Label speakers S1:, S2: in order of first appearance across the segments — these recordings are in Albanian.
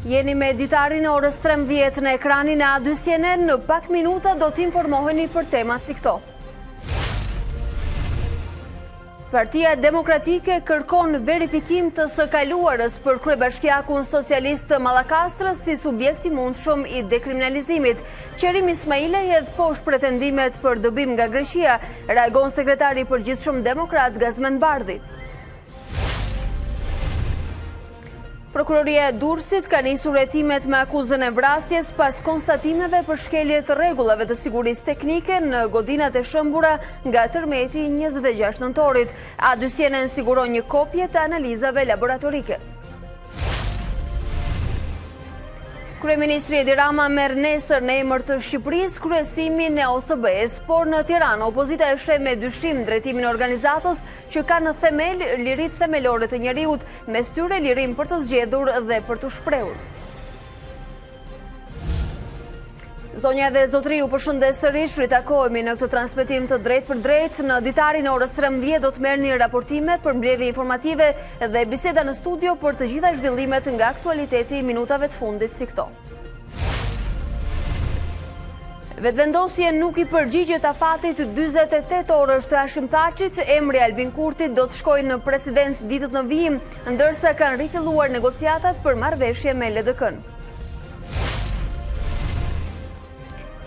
S1: Jeni me Ditari në orës 13 në ekranin e A2 CNN. Në pak minuta do t'informoheni për tema si këto. Partia Demokratike kërkon verifikim të së kaluarës për kryebashkiakun socialist Mallakastrës si subjekt i mundshëm i dekriminalizimit. Qerimi Ismailej hedh poshtë pretendimet për dobim nga Greqia, reagon sekretari i përgjithshëm demokrat Gazmend Bardhi. Prokuroria e Durrësit ka nisur hetimet me akuzën e vrasjes pas konstatimeve për shkelje të rregullave të sigurisë teknike në godinat e shëmbura nga tërmeti 26 nëntorit. A2 CNN siguron një kopje të analizave laboratorike. Kryeministri Edi Rama merr nesër në emër të Shqipërisë kryesimin e OSB-s, por në Tiranë opozita e sheh me dyshim drejtimin e organizatës që ka në themel liritë themelore të njeriut, mes tyre lirim për të zgjedhur dhe për të shprehur. Zonja dhe zotri, ju përshëndes sërish, ritakohemi në këtë transmetim të drejt për drejt. Në Ditari në orës 13 do të merrni raportime për mbledhje informative dhe biseda në studio për të gjitha zhvillimet nga aktualiteti i minutave të fundit si këto. Vetvendosje nuk i përgjigjet afatit 48 orësh të Hashim Thaçit, emri Albin Kurtit do të shkojë në presidencë ditët në vijim, ndërsa kanë rifilluar negociatat për marrëveshje me LDK-n.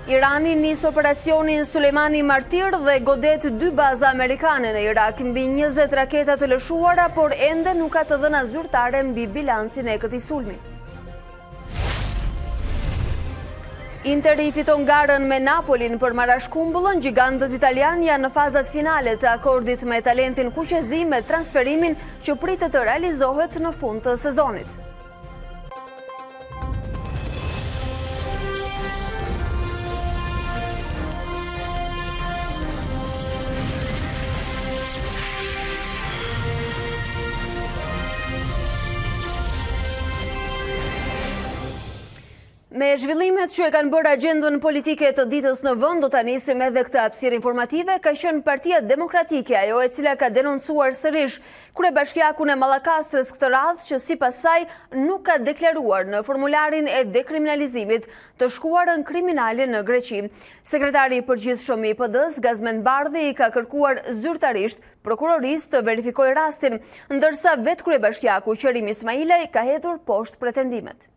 S1: Irani nis operacionin Sulejmani Martir dhe godet 2 baza amerikane në Irak, mbi 20 raketa të lëshuara, por ende nuk ka të dhëna zyrtare mbi bilancin e këtij sulmi. Inter i fiton garën me Napolin për marrashkumbullën, gjigantët italian janë në fazat finale të akordit me talentin kuqezi me transferimin që pritet të realizohet në fund të sezonit. Me zhvillimet që e kanë bërë agjendën politike të ditës në vend, do ta nisim edhe këtë hapësirë informative. Ka qenë Partia Demokratike ajo e cila ka denoncuar sërish kryebashkiakun e Mallakastrës këtë radhë, që sipas saj nuk ka deklaruar në formularin e dekriminalizimit të shkuarën kriminale në Greqi. Sekretari i përgjithshëm i PD-s Gazmend Bardhi i ka kërkuar zyrtarisht prokurorisë të verifikojë rastin, ndërsa vetë kryebashkiaku Qerimi Ismailej ka hedhur poshtë pretendimet.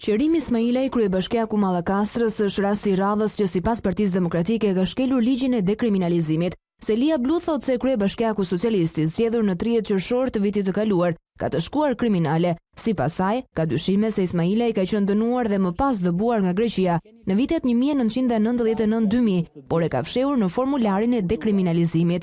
S2: Qerimi Ismailej, kryebashkiaku Mallakastrës, është rasti i radhës që sipas Partisë Demokratike ka shkelur ligjin e dekriminalizimit. Selia Blu thot se kryebashkiaku socialist i zgjedhur në 30 qershor të vitit të kaluar ka të shkuar kriminale. Sipas saj, ka dyshime se Ismailej ka qenë dënuar dhe më pas dëbuar nga Greqia në vitet 1999-2000, por e ka fshehur në formularin e dekriminalizimit.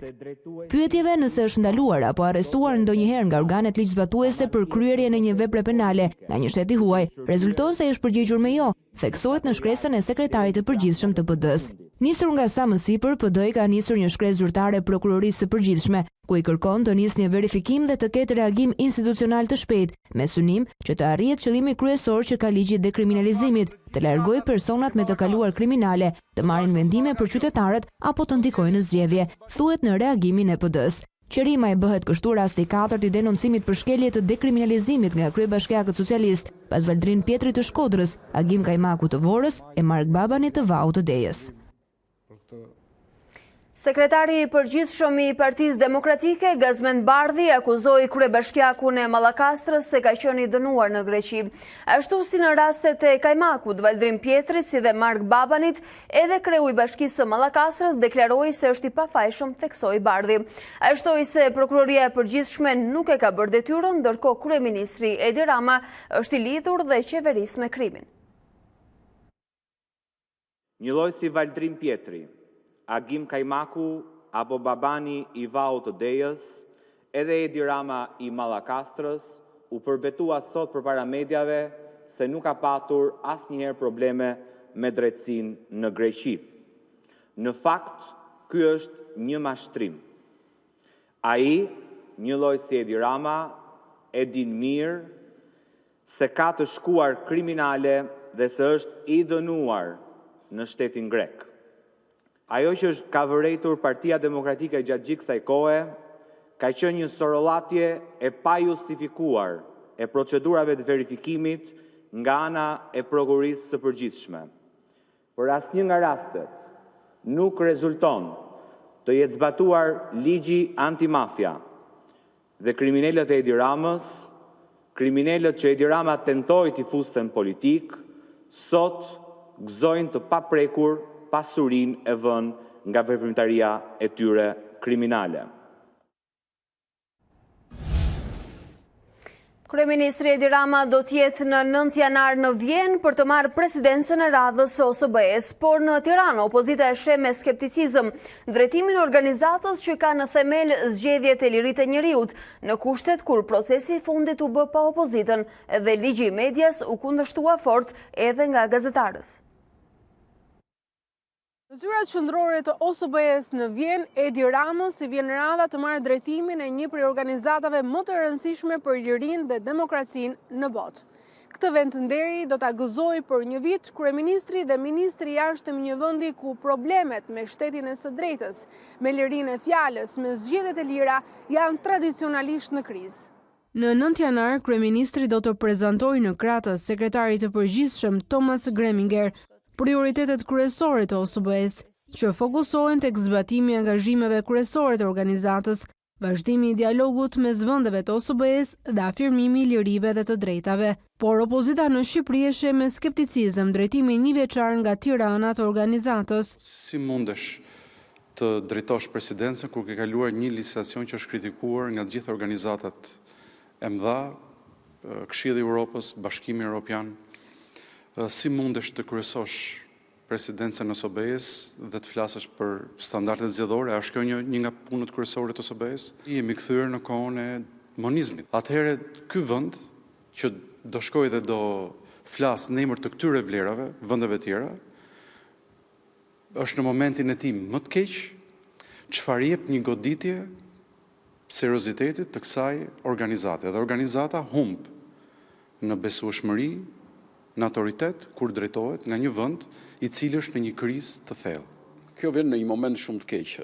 S2: Pyetjeve nëse është ndaluar apo arrestuar ndonjëherë nga organet ligjzbatuese për kryerjen e një vepre penale nga një shteti huaj, rezulton se është përgjigjur me jo, theksohet në shkresën e sekretarit të përgjithshëm të PD-s. Nisur nga sa më sipër, PD ka nisur një shkresë zyrtare prokurorisë së përgjithshme, ku i kërkon të nisë një verifikim dhe të ketë reagim institucional të shpejtë, me synim që të arrihet qëllimi kryesor që ka ligji i dekriminalizimit, të largojë personat me të kaluar kriminale, të marrin vendime për qytetarët apo të ndikojnë në zgjedhje, thuhet në reagimin e PD-s. Qerimaj bëhet kështu rasti i katërt i denoncimit për shkelje të dekriminalizimit nga kryebashkiakët socialist, pas Valdrin Pjetrit të Shkodrës, Agim Kajmaku të Vorës e Mark Babanit të Vaut të Dejës.
S1: Sekretari i përgjithshëm i Partisë Demokratike Gazmend Bardhi akuzoi kryebashkiakun e Mallakastrës se ka qenë i dënuar në Greqi. Ashtu si në rastet e Kajmakut, Valdrin Pjetrit si dhe Mark Babanit, edhe kreu i Bashkisë së Mallakastrës deklaroi se është i pafajshëm, theksoi Bardhi. Ai shtoi se prokuroria e përgjithshme nuk e ka bërë detyrën, ndërkohë kryeministri Edi Rama është i lidhur dhe qeveris me krimin.
S3: Një lloj si Valdrin Pjetri, Agim Kajmaku apo Babani i Vaut të Dejës, edhe Edi Rama i Mallakastrës, u përbetua sot përpara mediave se nuk ka patur asnjëherë probleme me drejtësinë në Greqi. Në fakt, ky është një mashtrim. Ai, një lloj si Edi Rama, e din mirë se ka të shkuar kriminale dhe se është i dënuar në shtetin grek. Ajo që ka vërejtur Partia Demokratike gjatë gjithë kësaj kohe, ka qenë një sorollatje e pa justifikuar e procedurave të verifikimit nga ana e prokurisë së përgjithshme. Për asnjë nga rastet nuk rezulton të jetë zbatuar ligji antimafia dhe kriminalët e Edi Ramës, kriminalët që Edi Rama tentoi t'i fuste në politik, sot gëzojnë të paprekur pasurinë e vënë nga veprimtaria e tyre kriminale.
S1: Kryeministri Edi Rama do t'jetë në 9 janar në Vjenë për të marrë presidencën e radhës së OSBE-s, por në Tiranë opozita e sheh me skepticizëm drejtimin e organizatës që ka në themel zgjedhjet e lirisë të njerëzit, në kushtet kur procesi i fundit u bë pa opozitën dhe ligji i medias u kundërshtua fort edhe nga gazetarët.
S4: Në zyrat qendrore të OSBE-s në Vjenë, Edi Ramës i vjen radha të marrë drejtimin e një prej organizatave më të rëndësishme për lirinë dhe demokracinë në botë. Këtë vendnderi do ta gëzojë për një vit kryeministri dhe ministri i jashtëm i një vendi ku problemet me shtetin e së drejtës, me lirinë e fjalës, me zgjedhjet e lira janë tradicionalisht në krizë. Në 9 janar, kryeministri do të prezantojë në krahë sekretarit të përgjithshëm Thomas Greminger prioritetet kryesore të OSBE-s, që fokusohen tek zbatimi i angazhimeve kryesore të organizatës, vazhdimi i dialogut mes vendeve të OSBE-s dhe afirmimi i lirive dhe të drejtave. Por opozita në Shqipëri e sheh me skepticizëm drejtimin një vjeçar nga Tirana të organizatës.
S5: Si mundesh të drejtosh presidencën kur ke kaluar një licitacion që është kritikuar nga të gjitha organizatat e mëdha, Këshilli i Evropës, Bashkimi Evropian? Si mundesh të kryesosh presidencën e OSBE-s dhe të flasësh për standardet zgjedhore? A është kjo një nga punët kryesore të OSBE-s? Jemi kthyer në kohën e monizmit. Atëherë ky vend që do shkojë dhe do flasë në emër të këtyre vlerave, vendeve tjera, është në momentin e tij më të keq, çfarë jep një goditje seriozitetit të kësaj organizate. Dhe organizata humb në besueshmëri, në autoritet kur drejtohet nga një vend i cili është në një krizë të thellë.
S6: Kjo vjen në një moment shumë të keq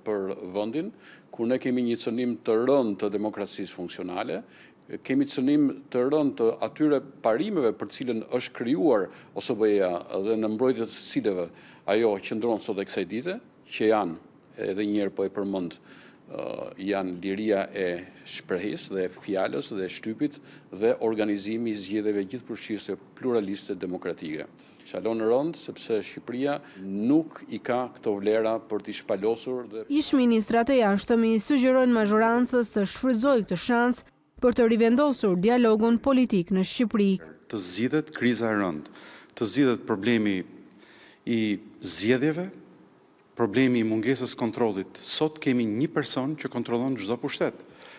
S6: për vendin, kur ne kemi një cënim të rënd të demokracisë funksionale, kemi cënim të rënd të atyre parimeve për cilën është krijuar OSBE-ja dhe në mbrojtje të cilëve ajo qëndron sot e kësaj dite, që janë, edhe një herë po e përmend, janë liria e shprehjes dhe fjalës dhe shtypit dhe organizimi i zgjedhjeve gjithëpërfshirëse pluraliste demokratike. Qalon rënd sepse Shqipëria nuk i ka këto vlera për t'i shpalosur dhe
S4: Ish-ministrat e jashtëm i sugjerojnë mazhorancës të shfrytëzojë këtë shans për të rivendosur dialogun politik në Shqipëri.
S5: Të zgjidhet kriza e rënd, të zgjidhet problemi i zgjedhjeve, problemi i mungesës kontrollit. Sot kemi një person që kontrollon çdo pushtet.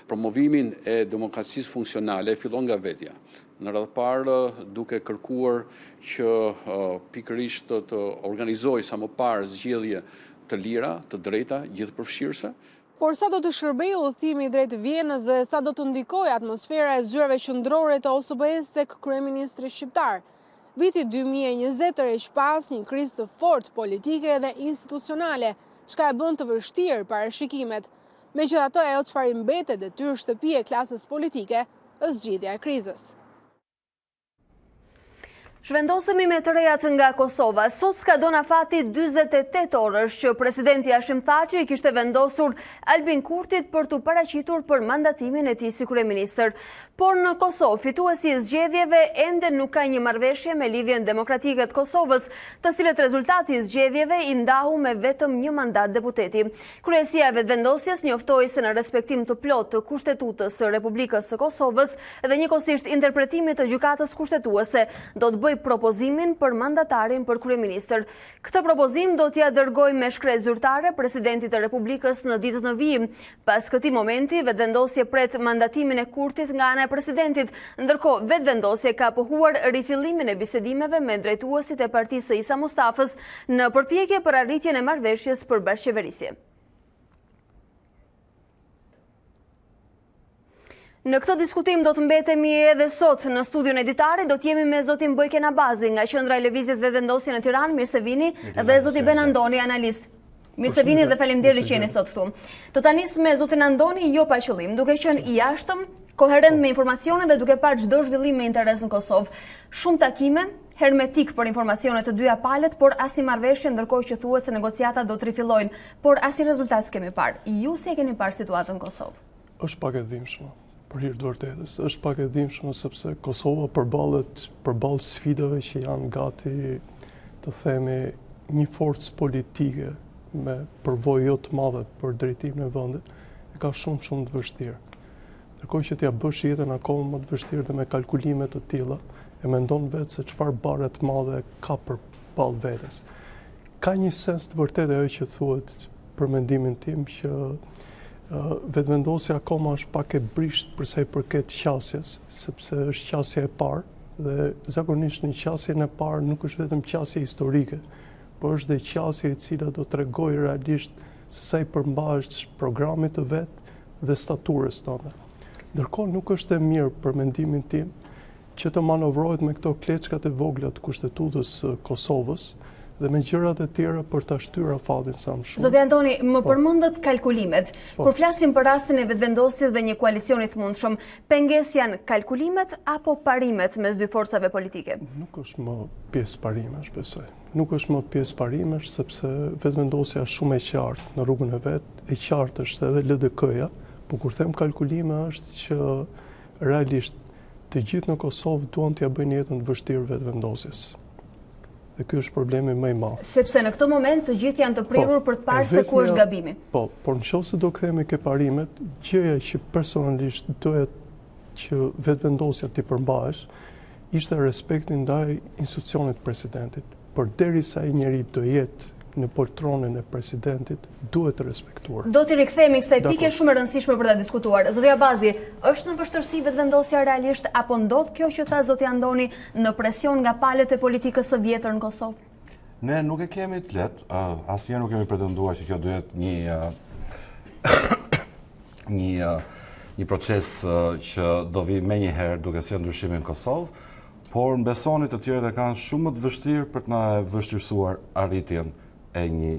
S6: Promovimin e demokracisë funksionale fillon nga vetja. Në radhë parë duke kërkuar që pikërisht të organizojë sa më parë zgjedhje të lira, të drejta, gjithëpërfshirëse.
S4: Por sa do të shërbejë udhëtimi drejt Vjenës dhe sa do të ndikojë atmosfera e zyrave qendrore të OSBE-s tek kryeministri shqiptar? Viti 2020 tërheq pas një krizë të fortë politike dhe institucionale, çka e bën të vështirë parashikimet. Megjithatë, ajo çfarë i mbetet detyrë shtëpi e klasës politike është zgjidhja e krizës.
S1: Zhvendosemi me të rejat nga Kosova. Sot s'ka dona fati 48 orësh që presidenti Hashim Thaçi i kishte vendosur Albin Kurtit për t'u paraqitur për mandatimin e tij si kryeministër. Por në Kosovë, fituesi i zgjedhjeve ende nuk ka një marrëveshje me lidhjen demokratike të Kosovës, të cilët rezultati i zgjedhjeve i ndahu me vetëm një mandat deputeti. Kryesia e vetëvendosjes njoftoi se në respektim të plotë të Kushtetutës së Republikës së Kosovës dhe njëkohësisht interpretimit të gjykatës kushtetuese, do të bëjë propozimin për mandatarin për kryeministër. Këtë propozim do t'ja dërgoj me shkresë zyrtare presidentit të Republikës në ditët në vijim. Pas këtij momenti, vetëvendosje pret mandatimin e Kurtit nga ana e presidentit, ndërkohë vetëvendosje ka pohuar rifillimin e bisedimeve me drejtuesit e partisë së Isa Mustafës në përpjekje për arritjen e marrëveshjes për bashkëqeverisje. Në këtë diskutim do të mbetemi edhe sot në studion e Ditari, do t'jemi me zotin Bojken Abazi nga Qendra e Lëvizjes Vetëvendosje në Tiranë, mirë se vini, dhe zoti Ben Andoni, analist. Mirë se vini dhe faleminderit që jeni sot këtu. Do ta nis me zotin Andoni jo pa qëllim, duke qenë i jashtëm, Koherent me informacionet dhe duke parë çdo zhvillim me interes në Kosovë. Shumë takime, hermetik për informacionet të dyja palët, por asnjë marrëveshje, ndërkohë që thuhet se negociatat do të rifillojnë, por asnjë rezultat s'kemi parë. Ju si e keni parë situatën në Kosovë?
S7: Është pak e dhimbshme, për hir të vërtetës. Është pak e dhimbshme sepse Kosova përballë sfidave që janë gati, të themi, një forcë politike me përvojë jo të madhe për drejtimin e vendit, e ka shumë të vështirë. Ndërkohë që t'ja bësh jetën akoma më të vështirë dhe me kalkulime të tilla, e mendon vetë se çfarë bare të madhe ka përballë vetes. Ka një sens të vërtetë ajo që thuhet për mendimin tim që vetëvendosja akoma është pak e brisht për sa i përket qasjes, sepse është qasja e parë dhe zakonisht në qasjen e parë nuk është vetëm qasje historike, por është dhe qasje e cila do t'rregojë realisht se sa i përmbahesh programit të vet dhe staturës tënde. Ndërkohë nuk është e mirë për mendimin tim që të manovrohet me këto kleçkat e vogla të Kushtetutës Kosovës dhe me gjërat e tjera për ta shtyr afatin sa më shumë.
S1: Zoti Antoni, më përmendet kalkulimet. Kur flasim për rastin e vetëvendosjes dhe një koalicioni të mundshëm, pengesë janë kalkulimet apo parimet mes dy forcave politike?
S7: Nuk është më pjesë parimesh, besoj. Nuk është më pjesë parimesh sepse vetëvendosja është shumë e qartë në rrugën e vet, e qartë është edhe LDK-ja, por kur them kalkulime është që realisht të gjithë në Kosovë duan t'ja bëjnë jetën të vështirë vetëvendosjes. Dhe ky është problemi më i madh.
S1: Sepse në këtë moment të gjithë janë të prirur për të parë se ku është gabimi.
S7: Po, por nëse do kthehemi ke parimet, gjëja që personalisht doja që vetëvendosja t'i përmbahesh, ishte respekti ndaj institucionit presidentit. Por derisa ai njeri do jetë në poltronin e presidentit, duhet të respektuar.
S1: Do t'i rikthehemi kësaj pike shumë e rëndësishme për ta diskutuar. Zoti Abazi, është në vështirësi vetëvendosja realisht apo ndodh kjo që tha zoti Andoni në presion nga palët e politikës së vjetër në Kosovë?
S8: Ne nuk e kemi të lehtë, asnjëherë nuk kemi pretenduar që kjo do jetë një proces që do vi menjëherë duke sjellë ndryshimin në Kosovë, por mbesoni të tjerët e kanë shumë më të vështirë për të na vështirësuar arritjen e një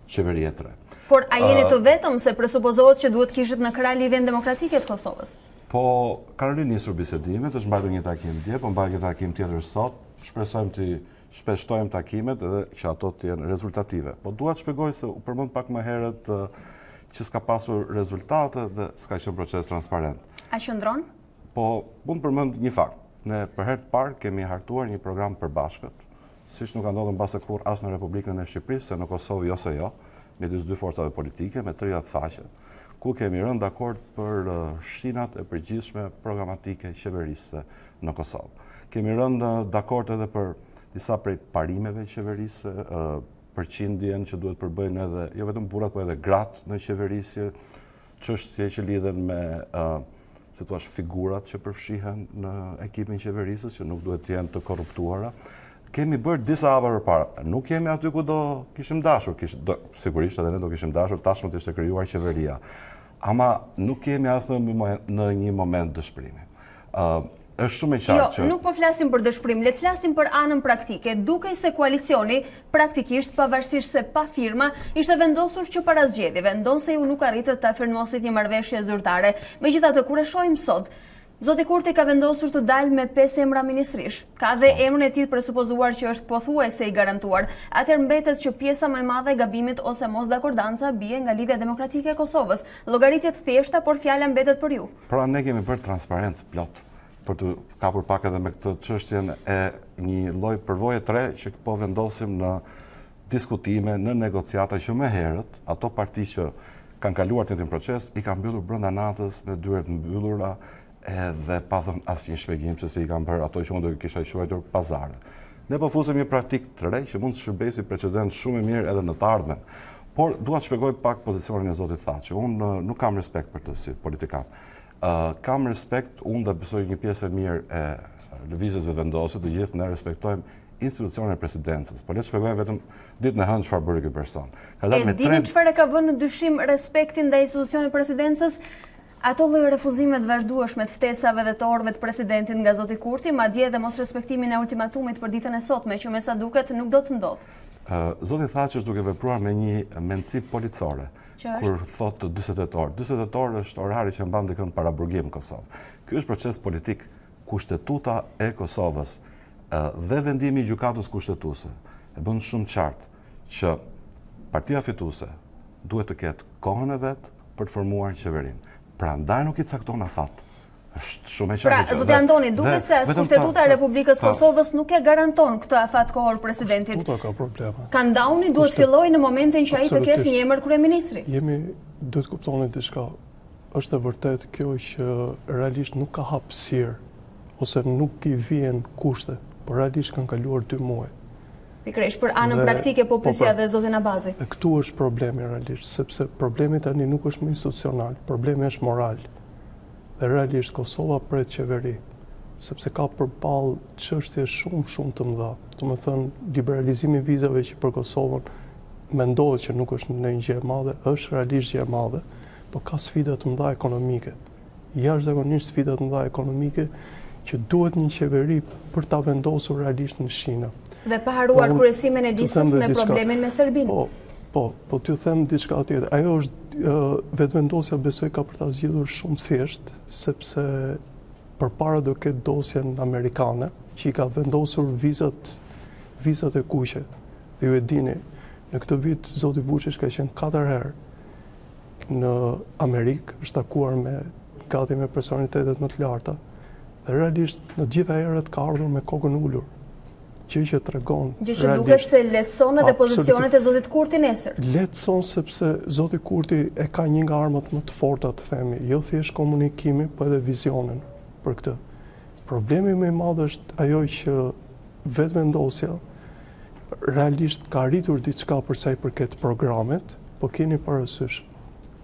S8: qeverie të re.
S1: Por a jeni të vetëm se presupozohet që duhet kishit në krah lidhjen demokratike të Kosovës?
S8: Po, kanë rinisur bisedimet, është mbajtur një takim dje, po mbajtur një takim tjetër sot. Shpresojmë të shpeshtojmë takimet edhe që ato të jenë rezultative. Po dua të shpjegoj se u përmend pak më herët që s'ka pasur rezultate dhe s'ka qenë proces transparent.
S1: A qëndron?
S8: Po, mund të përmend një fakt. Ne për herë të parë kemi hartuar një program përbashkët, siç nuk ka ndodhur mbase kur as në Republikën e Shqipërisë, se në Kosovë jo se jo, midis dy forcave politike me 30 faqe, ku kemi rënë dakord për shtinat e përgjithshme programatike qeverisë në Kosovë. Kemi rënë dakord edhe për disa prej parimeve qeverisë, përqindjen që duhet përbëjnë edhe jo vetëm burrat, por edhe gratë në qeverisje, çështje që lidhen me si thua figurat që përfshihen në ekipin qeverisës, që nuk duhet të jenë të korruptuara. Kemi bërë disa hapa përpara. Nuk jemi aty ku do kishim dashur, sigurisht edhe ne do kishim dashur tashmë të ishte krijuar qeveria. Ama nuk jemi as në një moment dëshpërimi. Është shumë e qartë që...
S1: Jo, nuk po flasim për dëshpërim, le të flasim për anën praktike. Dukej se koalicioni, praktikisht, pavarësisht se pa firma, ishte vendosur që para zgjedhjeve, ndonse ju nuk arritët ta firmosit një marrëveshje zyrtare. Megjithatë, kur e shohim sot, zoti Kurti ka vendosur të dalë me 5 emra ministrish. Ka dhe emrin e tij presupozuar që është pothuajse i garantuar. Atëherë mbetet që pjesa më e madhe e gabimit ose mosdakordanca bie nga Lidhja Demokratike e Kosovës. Llogaritje të thjeshta, por fjala mbetet për ju.
S8: Pra ne kemi bërë transparencë plot për të kapur pak edhe me këtë çështjen e një lloj përvoje të re që po vendosim në diskutime, në negociata që më herët ato parti që kanë kaluar të njëjtin proces i kanë mbyllur brenda natës me dyert mbyllura edhe pa dhënë asnjë shpjegim se si i kanë bërë ato që unë do kisha quajtur pazare. Ne po fusim një praktikë të re që mund të shërbejë si precedent shumë i mirë edhe në të ardhmen. Por dua të shpjegoj pak pozicionin e zotit Thaçi. Unë nuk kam respekt për të si politikan. Kam respekt, unë dhe besoj një pjesë e mirë e lëvizjes vetëvendosje, të gjithë ne respektojmë institucionin e presidencës. Po le të shpjegojmë vetëm ditën e hënë çfarë bëri ky person.
S1: Dini çfarë ka vënë në dyshim respektin ndaj institucionit presidencës? Ato lloj refuzime të vazhdueshme të ftesave dhe të orëve të presidentit nga zoti Kurti, madje edhe mos respektimin e ultimatumit për ditën e sotme, që me sa duket nuk do të ndodhë.
S8: Zoti Thaçi është duke vepruar me një mendësi policore, kur thotë 48 orë. 48 orë është orari që mban dikën para burgim në Kosovë. Ky është proces politik. Kushtetuta e Kosovës dhe vendimi i gjykatës kushtetuese e bën shumë qartë që partia fituese duhet të ketë kohën e vet për të formuar qeverinë. Prandaj nuk i cakton afat. Është shumë e qartë.
S1: Pra, zoti Antoni, duket se as Kushtetuta e Republikës Kosovës nuk e garanton këtë afat kohor presidentit.
S7: Kushtetuta ka probleme.
S1: Countdowni duhet fillojë në momentin që ai të ketë një emër kryeministri.
S7: Duhet kuptoni diçka. Është e vërtet kjo që realisht nuk ka hapësirë ose nuk i vjen kushte, por realisht kanë kaluar 2 muaj.
S1: Pikërisht për anën praktike po pyesja dhe zotin Abazi.
S7: Këtu është problemi realisht, sepse problemi tani nuk është më institucional, problemi është moral. Dhe realisht Kosova pret qeveri, sepse ka përballë çështje shumë të mëdha. Domethënë, liberalizimi i vizave që për Kosovën mendohet që nuk është ndonjë gjë e madhe, është realisht gjë e madhe, por ka sfida të mëdha ekonomike. Jashtëzakonisht sfida të mëdha ekonomike që duhet një qeveri për ta vendosur realisht në Shina.
S1: Dhe pa haruar kryesimin e listës me problemin me Serbinë.
S7: Po t'ju them diçka tjetër. Ajo është vetëvendosja besoj ka për ta zgjidhur shumë thjesht, sepse përpara do ketë dosjen amerikane që i ka vendosur vizat e kuqe. Dhe ju e dini, në këtë vit zoti Vučić ka qenë 4 herë në Amerikë, është takuar gati me personalitetet më të larta. Dhe realisht në gjitha herët ka ardhur me kokën ulur. Gjë që tregon
S1: gjë që duket se lehtëson edhe pozicionet e zotit Kurti nesër.
S7: Lehtëson sepse zoti Kurti e ka një nga armat më të forta, të themi, jo thjesht komunikimi, po edhe vizionin për këtë. Problemi më i madh është ajo që vetëvendosja realisht ka arritur diçka për sa i përket programet, po keni parasysh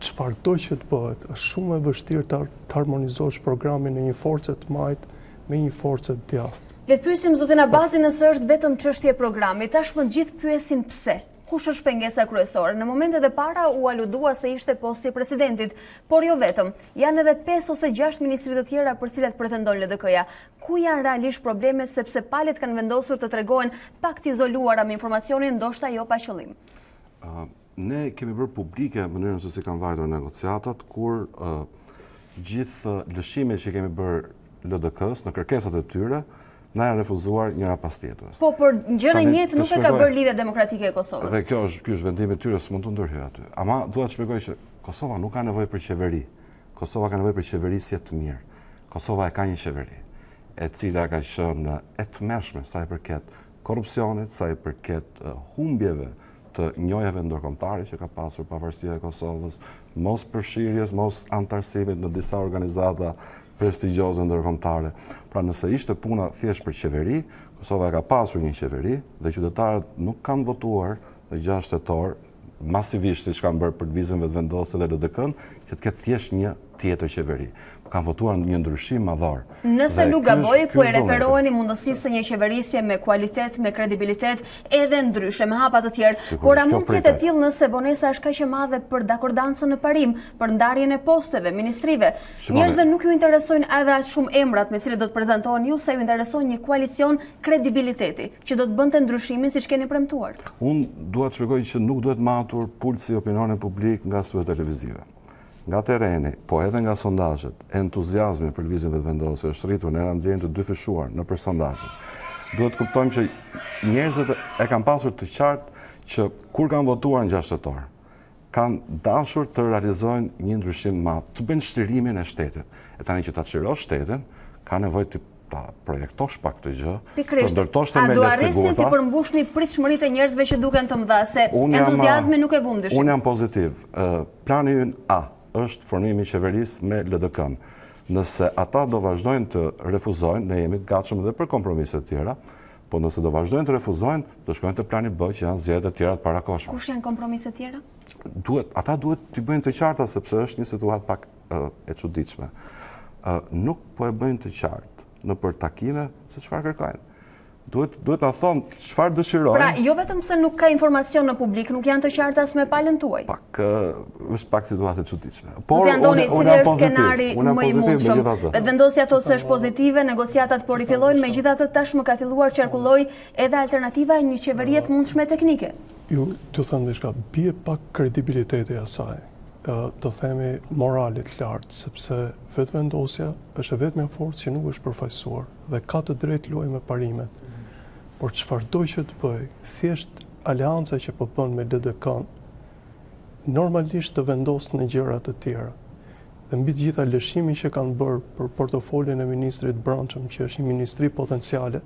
S7: çfarëdo që të bëhet, është shumë e vështirë të harmonizosh programin në një forcë të majtë me një forcë të djathtë.
S1: Le të pyesim zotin Abazi nëse është vetëm çështje programi. Tashmë të gjithë pyesin pse. Kush është pengesa kryesore? Në momentet e para u aludua se ishte posti i presidentit, por jo vetëm. Janë edhe 5 ose 6 ministri të tjera për cilat pretendon LDK-ja. Ku janë realisht problemet, sepse palët kanë vendosur të tregohen pak të izoluara me informacionin, ndoshta jo pa qëllim.
S8: Ne kemi bërë publike mënyrën se si kanë vajtur negociatat, kur gjithë lëshimet që kemi bërë LDK-s në kërkesat e tyre, na janë refuzuar njëra pas tjetrës.
S1: Po, por gjë e njëjtë nuk e ka bërë Lidhja Demokratike e Kosovës.
S8: Dhe ky është vendimi i tyre, s'mund të ndërhyj aty. Ama dua të shpjegoj që Kosova nuk ka nevojë për qeveri. Kosova ka nevojë për qeverisje të mirë. Kosova e ka një qeveri, e cila ka qenë e tmerrshme sa i përket korrupsionit, sa i përket humbjeve të njojave ndërkombëtare që ka pasur pavarësia e Kosovës, mos përfshirjes, mos antarësimit në disa organizata prestigjioze ndërkombëtare. Pra nëse ishte puna thjesht për qeveri, Kosova ka pasur një qeveri dhe qytetarët nuk kanë votuar në 6 shtator masivisht siç kanë bërë për vizën vetëvendosje dhe LDK-n, që të ketë thjesht një tjetër qeveri. Kanë votuar një ndryshim madhor.
S1: Nëse nuk gaboj, po e referoheni mundësisë së një qeverisje me kualitet, me kredibilitet, edhe ndryshe, me hapa të tjerë. Por a mund të jetë e tillë nëse vonesa është kaq e madhe për dakordancën në parim, për ndarjen e posteve, ministrive? Njerëzve nuk ju interesojnë edhe aq shumë emrat me cilët do të prezantohen ju, sa ju intereson një koalicion kredibiliteti, që do të bënte ndryshimin siç keni premtuar.
S8: Unë dua të shpjegoj që nuk duhet matur pulsi opinionit publik nga studiet televizive. Nga tereni, po edhe nga sondazhet, entuziazmi për lëvizjen vetëvendosje është rritur në nxjerrjen të dyfishuar në për sondazhe. Duhet të kuptojmë që njerëzit e kanë pasur të qartë që kur kanë votuar në 6 shtator, kanë dashur të realizojnë një ndryshim madh, të bëjnë shtirimin e shtetit. E tani që ta çlirosh shtetin, ka nevojë të ta projektosh pak këtë gjë, të ndërtosh themelet sigurta.
S1: A do arrestin të përmbushni pritshmëritë e njerëzve që duken të mëdha, se entuziazmi nuk e vum dyshim?
S8: Unë jam pozitiv. Plani ynë A është formimi i qeverisë me LDK-n. Nëse ata do vazhdojnë të refuzojnë, ne jemi të gatshëm edhe për kompromise të tjera, po nëse do vazhdojnë të refuzojnë, do shkojnë te plani B që janë zgjedhjet e tjera të parakoshme.
S1: Kush janë kompromiset tjera?
S8: Ata duhet t'i bëjnë të qarta sepse është një situatë pak e çuditshme. Nuk po e bëjnë të qartë në për takime se çfarë kërkojnë. Duhet na thonë çfarë dëshirojnë.
S1: Pra, jo vetëm se nuk ka informacion në publik, nuk janë të qarta as me palën tuaj.
S8: Është pak situatë e çuditshme.
S1: Por unë jam skenari më i mundshëm. Vendosja thotë se është pozitive, negociatat po rifillojnë, megjithatë tashmë ka filluar qarkulloj edhe alternativa e një qeverie të mundshme teknike.
S7: Ju t'ju them diçka, bie pak kredibiliteti asaj. Të themi moralit lartë, sepse vetëvendosja është vetëm një forcë që nuk është përfaqësuar dhe ka të drejtë luajë me parimet. Por çfarëdo që të bëj, thjesht aleanca që po bën me LDK-n, normalisht të vendosë në gjëra të tjera. Dhe mbi të gjitha lëshimi që kanë bërë për portofolin e ministrit brendshëm, që është një ministri potenciale,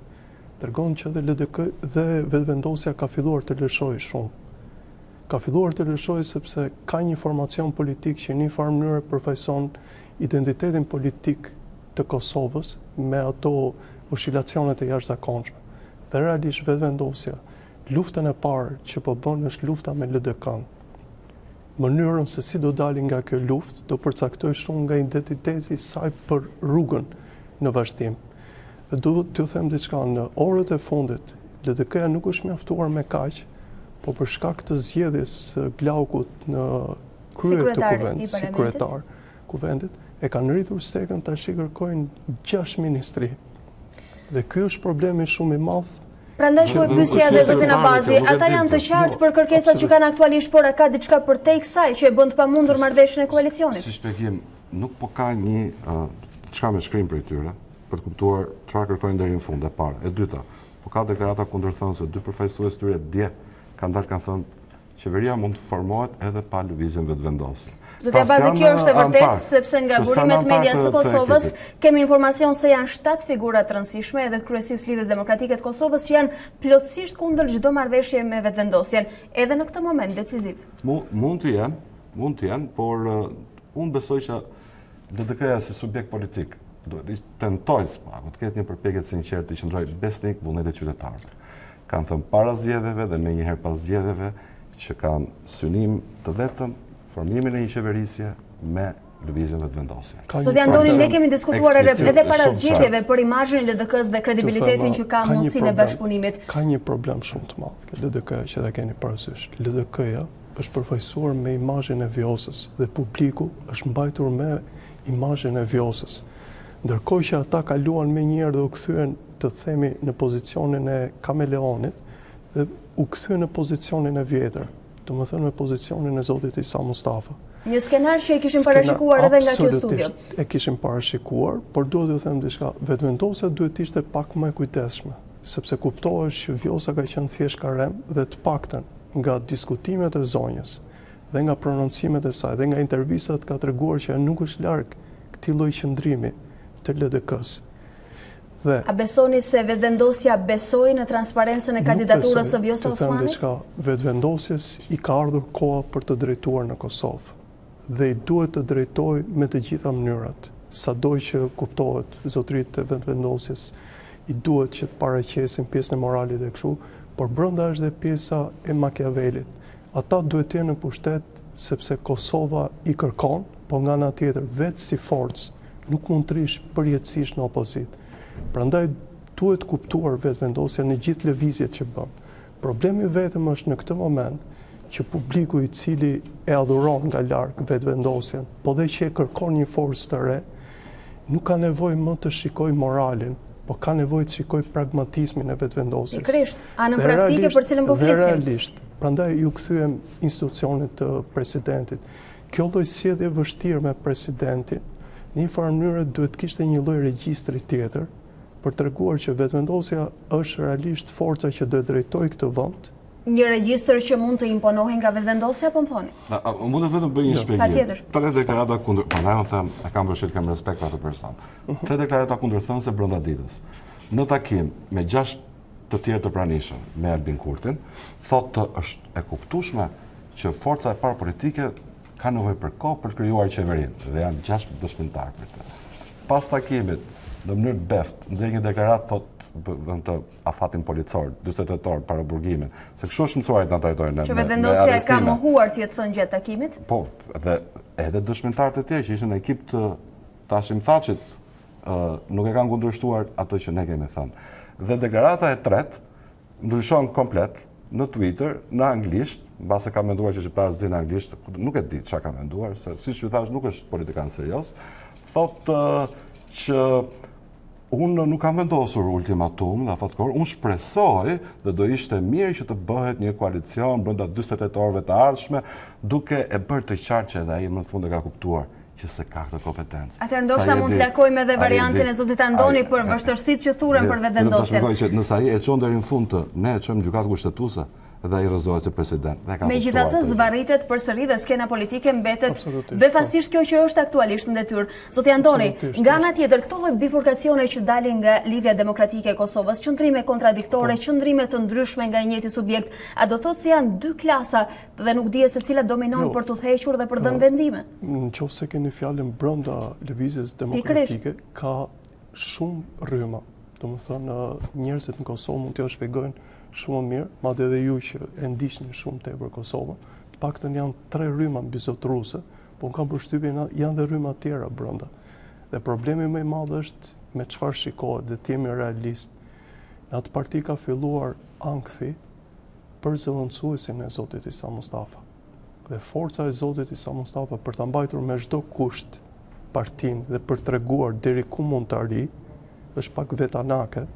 S7: tregon që dhe LDK dhe vetëvendosja ka filluar të lëshojë shumë. Ka filluar të lëshojë sepse ka një formacion politik që në një farë mënyrë përfaqëson identitetin politik të Kosovës me ato oscilacionet e jashtëzakonshme. Dhe realisht vetëvendosja, luftën e parë që po bën është lufta me LDK-n. Mënyrën se si do dalin nga kjo luftë do përcaktoj shumë nga identiteti saj për rrugën në vazhdim. Dhe do t'ju them diçka, në orët e fundit, LDK-ja nuk është mjaftuar me kaq, po për shkak të zgjedhjes së Glaukut në krye të kuvendit, si kryetar kuvendit, e kanë rritur stekën tash i kërkojnë 6 ministri. Dhe ky është problemi shumë i madh.
S1: Prandaj shkoj pyesja edhe zotin Abazi, ata janë të qartë për kërkesat që kanë aktualisht, por a ka diçka përtej kësaj që e bën të pamundur marrëveshjen e koalicionit?
S8: Si shpjegim, nuk po ka një çka me shkrim për tyre, për të kuptuar çfarë kërkojnë deri në fund, e para. E dyta, po ka deklarata kundërthënëse, dy përfaqësues tyre dje kanë dalë kanë thënë qeveria mund të formohet edhe pa lëvizjen vetëvendosje.
S1: Zoti Abazi, kjo është e vërtetë, sepse nga burimet media së Kosovës kemi informacion se janë 7 figura të rëndësishme edhe të kryesisë Lidhjes Demokratike të Kosovës që janë plotësisht kundër çdo marrëveshje me vetëvendosjen, edhe në këtë moment decisiv.
S8: Mund të jenë, por unë besoj që LDK-ja si subjekt politik duhet të tentojë të ketë një përpjekje të sinqertë të qëndrojë besnik vullnetit qytetarëve. Kanë thënë para zgjedhjeve dhe më njëherë pas zgjedhjeve që kanë synim të vetëm formimin e një qeverisje me lëvizjen vetëvendosje.
S1: Zoti Andoni, ne kemi diskutuar edhe para zgjedhjeve për imazhin e LDK-s dhe kredibilitetin që ka mundësinë e bashkëpunimit.
S7: Ka një problem shumë të madh ke LDK-ja që ta keni parasysh. LDK-ja është përfaqësuar me imazhin e vjosës dhe publiku është mbajtur me imazhin e vjosës. Ndërkohë që ata kaluan me njëherë dhe u kthyen të themi në pozicionin e kameleonit dhe u kthyen në pozicionin e vjetër, domethënë në pozicionin e zotit Isa Mustafa.
S1: Një skenar që e kishim parashikuar edhe nga kjo studio.
S7: Absolutisht e kishim parashikuar, por duhet t'ju them diçka, vetëvendosja duhet të ishte pak më e kujdesshme, sepse kuptohet që vjosa ka qenë thjesht karem dhe të paktën nga diskutimet e zonjës dhe nga prononcimet e saj dhe nga intervistat ka treguar që nuk është larg këtij lloj qëndrimi të LDK-s.
S1: A besoni se vetëvendosja besoi në transparencën e kandidaturës së Vjosës Osmanit?
S7: Vetëvendosjes i ka ardhur koha për të drejtuar në Kosovë dhe i duhet të drejtojë me të gjitha mënyrat. Sado që kuptohet zotëritë e vetëvendosjes, i duhet që të paraqesin pjesën e moralit e kështu, por brenda është dhe pjesa e Machiavellit. Ata duhet të jenë në pushtet sepse Kosova i kërkon, por nga ana tjetër vetë si forcë nuk mund të rish përjetësisht në opozitë. Prandaj duhet kuptuar vetëvendosja në gjithë lëvizjet që bën. Problemi vetëm është në këtë moment që publiku i cili e adhuron nga larg vetëvendosjen, po dhe që e kërkon një forcë të re, nuk ka nevojë më të shikojë moralin, po ka nevojë të shikojë pragmatizmin e vetëvendosjes.
S1: Pikërisht, anën praktike për cilën po flisnim.
S7: Realisht, prandaj ju kthyem institucionit të presidentit. Kjo lloj sjellje vështirë me presidentin, në një farë mënyrë duhet kishte një lloj regjistri tjetër për treguar që vetëvendosja është realisht forca që do të drejtojë këtë vend.
S1: Një regjistër që mund të imponohej nga vetëvendosja, po më thoni?
S8: Mund të vetëm bëj një shpjegim.
S1: Patjetër.
S8: 3 deklarata kundër, prandaj unë them, e kam vështirë kam respekt për atë person. 3 deklarata kundërthënëse brenda ditës. Në takim me 6 të tjerë të pranishëm me Albin Kurtin, thotë është e kuptueshme që forca e parë politike ka nevojë për kohë për të krijuar qeverinë dhe janë 6 dëshmitar për të. Pas takimit, në mënyrë beft, nxjerr një deklaratë thotë vend të afatin policor 48 orë para burgimit, se kështu është mësuar në territorin e.
S1: Që vetëvendosja ka mohuar të jetë thënë gjatë takimit?
S8: Po, dhe edhe dëshmitarët e tjerë që ishin në ekip të Hashim Thaçit nuk e kanë kundërshtuar atë që ne kemi thënë. Dhe deklarata e tretë ndryshon komplet në Twitter, në anglisht, mbase ka menduar që shqiptarët zinë anglisht, nuk e di çka ka menduar, se siç ju thash nuk është politikan serioz, thotë që unë nuk kam vendosur ultimatum, dhe thotë unë shpresoj dhe do ishte mirë që të bëhet një koalicion brenda 48 orëve të ardhshme, duke e bërë të qartë që edhe ai më në fund e ka kuptuar që se ka këtë kompetencë.
S1: Atëherë ndoshta mund të lakojmë edhe variantin e zotit Andoni për vështirësitë që thuren për vetëvendosjen.
S8: Nëse ai e çon deri në fund ne e çojmë gjykatë kushtetuese dhe ai rrezohet si president.
S1: Megjithatë zvarritet përsëri dhe skena politike mbetet befasisht kjo që është aktualisht në detyrë. Zoti Andoni, nga ana tjetër këto lloj bifurkacione që dalin nga lidhja demokratike e Kosovës, qëndrime kontradiktore, qëndrime të ndryshme nga njëjti subjekt, a do thotë se janë dy klasa dhe nuk dihet se cila dominon për t'u thequr dhe për dhënë vendime?
S7: Nëse keni fjalën brenda lëvizjes demokratike, ka shumë rryma. Domethënë njerëzit në Kosovë mund t'ja shpjegojnë shumë mirë, madje edhe ju që e ndiqni shumë tepër Kosovën, të paktën janë 3 rryma mbizotruese, por kam përshtypjen janë dhe rryma tjera brenda. Dhe problemi më i madh është me çfarë shikohet dhe të jemi realist. Në atë parti ka filluar ankthi për zëvendësuesin e zotit Isa Mustafa. Dhe forca e zotit Isa Mustafa për ta mbajtur me çdo kusht partinë dhe për treguar deri ku mund të arrijë, është pak vetanake.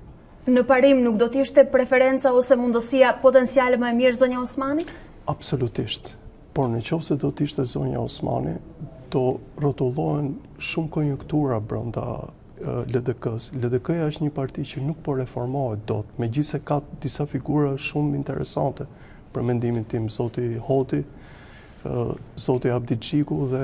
S1: Në parim nuk do t'ishte preferenca ose mundësia potenciale më e mirë zonja Osmani?
S7: Absolutisht. Por nëse do t'ishte zonja Osmani, do rrotullohen shumë konjunktura brenda LDK-s. LDK-ja është një parti që nuk po reformohet dot, megjithëse ka disa figura shumë interesante për mendimin tim, zoti Hoti, zoti Abdigjiku dhe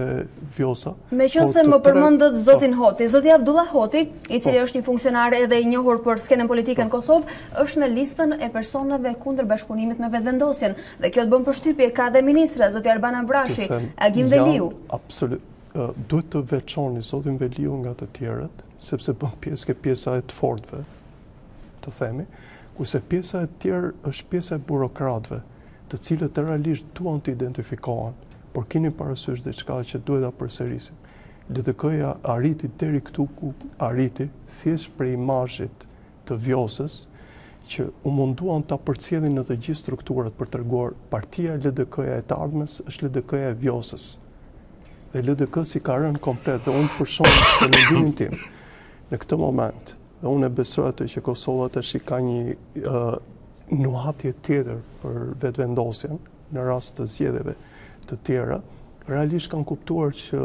S7: Vjosa.
S1: Meqense më përmendët zotin Hoti, zoti Abdullah Hoti, i cili është një funksionar edhe i njohur për skenën politike në Kosovë, është në listën e personave kundër bashkëpunimit me vetëvendosjen. Dhe kjo të bën përshtypje ka dhe ministra, zoti Arbana Brashi, Agim Veliu.
S7: Absolut. Duhet të veçoni zotin Veliu nga të tjerët, sepse bën pjesa e të fortëve, të themi, kurse pjesa e tjerë është pjesa e burokratëve, të cilët realisht duan të identifikohen, por keni parasysh diçka që duhet ta përsërisim. LDK-ja arriti deri këtu ku arriti, thjesht për imazhit të Vjosës, që u munduan ta përcjellin në të gjithë strukturat për treguar partia LDK-ja e të ardhmes është LDK-ja e Vjosës. Dhe LDK si ka rënë komplet, dhe unë përshon në mendimin tim, në këtë moment, dhe unë e besoj atë që Kosova tash ka një nuhatje tjetër për vetëvendosjen në rast të zgjedhjeve të tjera, realisht kanë kuptuar që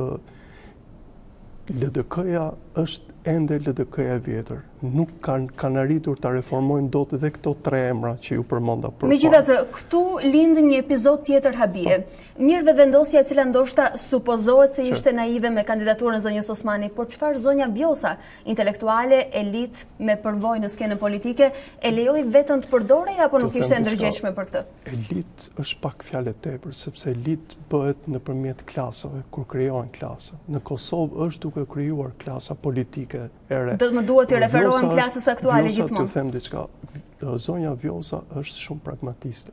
S7: LDK-ja është ende LDK-ja e vjetër. Nuk kanë arritur ta reformojnë dot dhe këto 3 emra që ju përmenda përpara.
S1: Megjithatë, këtu lind një epizod tjetër habie. Mirë vetëvendosja e cila ndoshta supozohet se ishte naive me kandidaturën e zonjës Osmani, por çfarë zonja Vjosa, intelektuale, elit me përvojë në skenën politike, e lejoi vetëm të përdorej apo nuk ishte ndërgjegjshme për këtë?
S7: Elit është pak fjalë tepër, sepse elit bëhet nëpërmjet klasave, kur krijohen klasa. Në Kosovë është duke krijuar klasa politike e re.
S1: Do të më duhet të referohem klasës aktuale
S7: Vjosa,
S1: gjithmonë.
S7: të them diçka. Zonja Vjosa është shumë pragmatiste.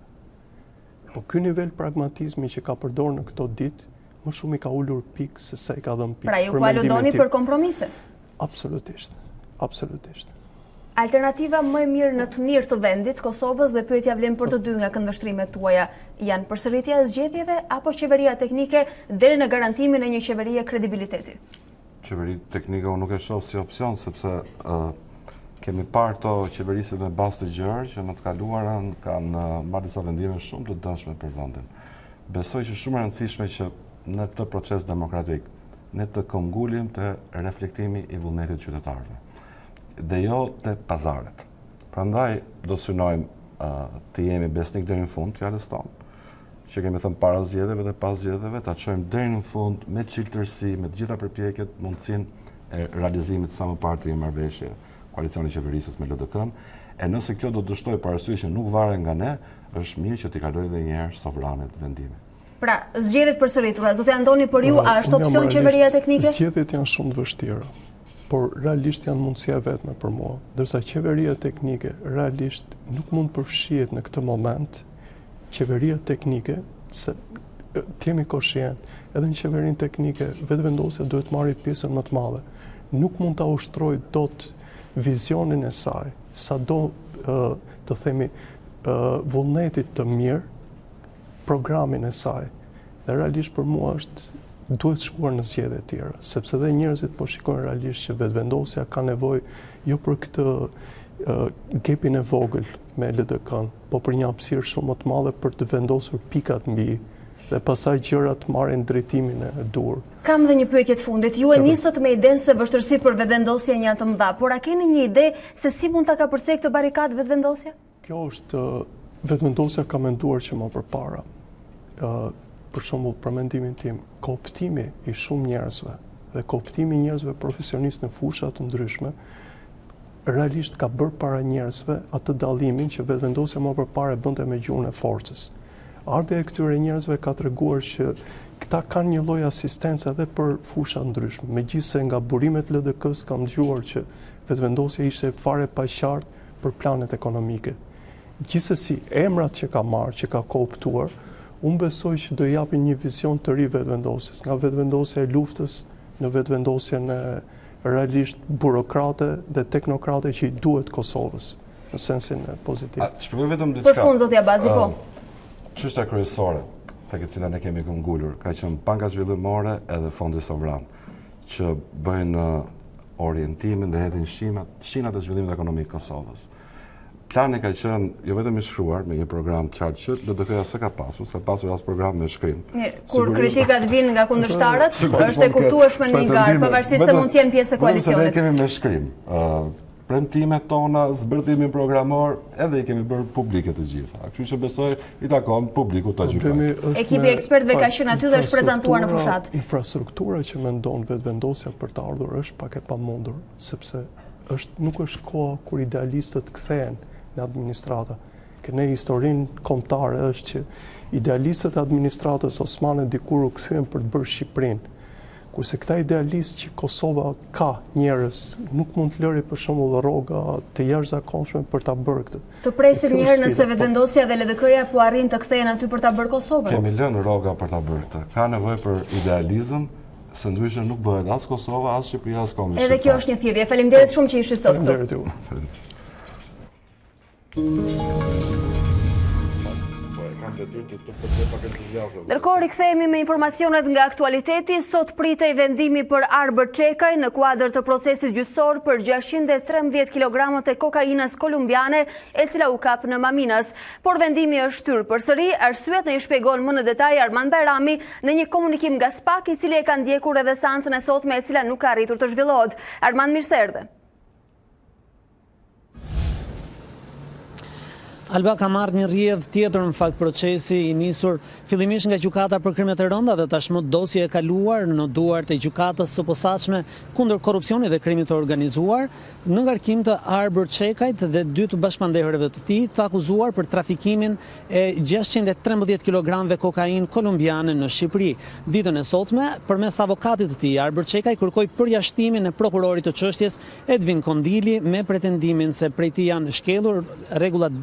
S7: Po ky nivel pragmatizmi që ka përdorur në këto ditë, më shumë i ka ulur pikë se sa i ka dhënë pikë.
S1: Pra ju paludoni për kompromise?
S7: Absolutisht. Absolutisht.
S1: Alternativa më e mirë në të mirë të vendit, Kosovës dhe pyetja vlen për të dy nga këndvështrimet tuaja, janë përsëritja e zgjedhjeve apo qeveria teknike deri në garantimin e një qeverie kredibiliteti?
S8: Qeveri teknike unë nuk e shoh si opsion, sepse kemi parë to qeverisit me bazë të gjerë që në të kaluarën kanë marrë disa vendime shumë të dëmshme për vendin. Besoj që shumë e rëndësishme që në këtë proces demokratik ne të këmbgullim të reflektimi i vullnetit qytetarëve dhe jo të pazaret. Prandaj do synojmë të jemi besnik deri në fund fjalës tonë, që kemi thënë para zgjedhjeve dhe pas zgjedhjeve, ta çojmë deri në fund me çiltërsi, me të gjitha përpjekjet, mundësinë e realizimit sa më parë të një marrëveshje koalicioni qeverisës me LDK-n, e nëse kjo do të dështoj parasysh që nuk varen nga ne, është mirë që t'i kaloj edhe një herë sovranet vendime.
S1: Pra, zgjedhjet përsëritura, zoti Andoni, për ju a është opsion qeveria teknike?
S7: Zgjedhjet janë shumë të vështira, por realisht janë mundësia vetme për mua, ndërsa qeveria teknike realisht nuk mund përfshihet në këtë moment. Qeveria teknike, se t'jemi koshient, edhe në qeverinë teknike, vetëvendosja duhet marrë pjesën më të madhe. nuk mund ta ushtrojë dot vizionin e saj, sado të themi vullnetit të mirë, programin e saj. Dhe realisht për mua duhet shkuar në zgjedhje të tjera, sepse dhe njerëzit po shikojnë realisht që vetëvendosja ka nevojë jo për këtë gepin e vogël me LDK-n, po për një hapësirë shumë më të madhe për të vendosur pikat mbi dhe pastaj gjërat marrin drejtimin e duhur.
S1: Kam dhe një pyetje të fundit. Ju e nisët me idenë se vështirësitë për vetëvendosje janë të mëdha, por a keni një ide se si mund ta kapërcej këtë barikadë vetëvendosja?
S7: Kjo është vetëvendosja ka menduar që më përpara. Për shembull, për mendimin tim, kooptimi i shumë njerëzve dhe kooptimi i njerëzve profesionistë në fusha të ndryshme realisht ka bërë para njerëzve atë dallimin që vetëvendosja më përpara bënte me gjuhën e forcës. Ardha e këtyre njerëzve ka treguar që këta kanë një lloj asistence edhe për fusha ndryshme, megjithse nga burimet LDK-s kam dëgjuar që vetëvendosja ishte fare pa qartë për planet ekonomike. Gjithsesi, emrat që ka marrë, që ka kooptuar, unë besoj që do japin një vizion të ri vetëvendosjes, nga vetëvendosja e luftës në vetëvendosjen e realisht burokrate dhe teknokrate që i duhet Kosovës, në sensin pozitiv.
S8: Shpjegoj vetëm diçka.
S1: Për fund, zotja Bazi, po.
S8: Çështja kryesore tek e cilën ne kemi këmbgulur ka qenë banka zhvillimore edhe fondi sovran, që bëjnë orientimin dhe hedhin shinat e zhvillimit ekonomik Kosovës. Plani ka qenë jo vetëm i shkruar me një program qartë që LDK-ja s'ka pasur as program me shkrim.
S1: Kur kritikat vinë nga kundërshtarët, është e kuptueshme në një garë, pavarësisht se mund të jenë pjesë e koalicionit.
S8: Ne kemi me shkrim. Premtimet tona, zbërthimin programor, edhe i kemi bërë publike të gjitha. Kështu që besoj i takon publiku ta gjykojë.
S1: Ekipi ekspertëve ka qenë aty dhe është prezantuar në fushat.
S7: Infrastruktura që mendon vetëvendosja për të ardhur është pak e pamundur, sepse nuk është koha kur idealistët kthehen në administrata. Që ne historinë kombëtare është që idealistët e administratës osmane dikur u kthyen për të bërë Shqipërinë. Kurse këta idealistë që Kosova ka njerëz, nuk mund të lëri për shembull rroga të jashtëzakonshme për ta bërë këtë.
S1: Të presim një herë nëse vetëvendosja dhe LDK-ja po arrin të kthehen aty për ta bërë Kosovën.
S8: Kemi lënë rroga për ta bërë këtë. Ka nevojë për idealizëm, se ndryshe nuk bëhet as Kosova, as Shqipëria, as kombëtare.
S1: Edhe kjo është një thirrje. Faleminderit shumë që ishit sot këtu. Ndërkohë rikthehemi me informacionet nga aktualiteti. Sot pritej vendimi për Arbër Çekaj në kuadër të procesit gjyqësor për 613 kg të kokainës kolumbiane, e cila u kap në Maminas. Por vendimi është shtyr përsëri. Arsyet ne i shpjegon më në detaj Armand Bajrami në një komunikim nga SPAK, i cili e ka ndjekur edhe seancën e sotme, e cila nuk ka arritur të zhvillohet. Armand, mirëserdhe.
S9: Alba ka marrë një rrjedhë tjetër në fakt procesi i nisur fillimisht nga gjykata për krimet e rënda dhe tashmë dosje e kaluar në duart e gjykatës së posaçme kundër korrupsionit dhe krimit të organizuar në ngarkim të Arbër Çekajt dhe dy të bashkëpandehërëve të tij, të akuzuar për trafikimin e 613 kg kokainë kolumbiane në Shqipëri. Ditën e sotme, përmes avokatit të tij, Arbër Çekaj kërkoi përjashtimin e prokurorit të çështjes Edvin Kondili me pretendimin se prej tij janë shkelur rregullat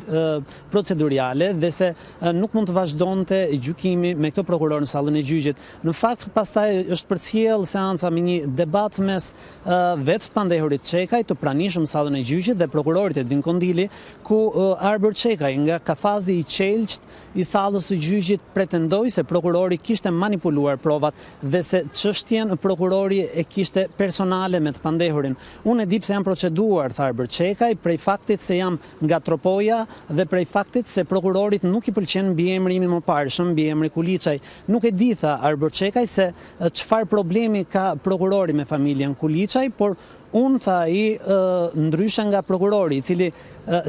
S9: procedurale dhe se nuk mund të vazhdonte gjykimi me këtë prokuror në sallën e gjyqit. Në fakt, pastaj është përcjell seanca me një debat mes vetë pandehurit Çekaj, të pranishëm sallën e gjyqit, dhe prokurorit Edvin Kondili, ku Arbër Çekaj nga kafazi i qelqt i sallës së gjyqit pretendoi se prokurori kishte manipuluar provat dhe se çështjen prokurori e kishte personale me të pandehurin. Unë e di pse jam proceduar, tha Arbër Çekaj, prej faktit se jam nga Tropoja dhe prej faktit se prokurorit nuk i pëlqen mbiemri im i mëparshëm, mbiemri Kuliçaj. Nuk e di, tha Arbër Çekaj, se çfarë problemi ka prokurori me familjen Kuliçaj, por unë, tha ai, ndryshe nga prokurori, i cili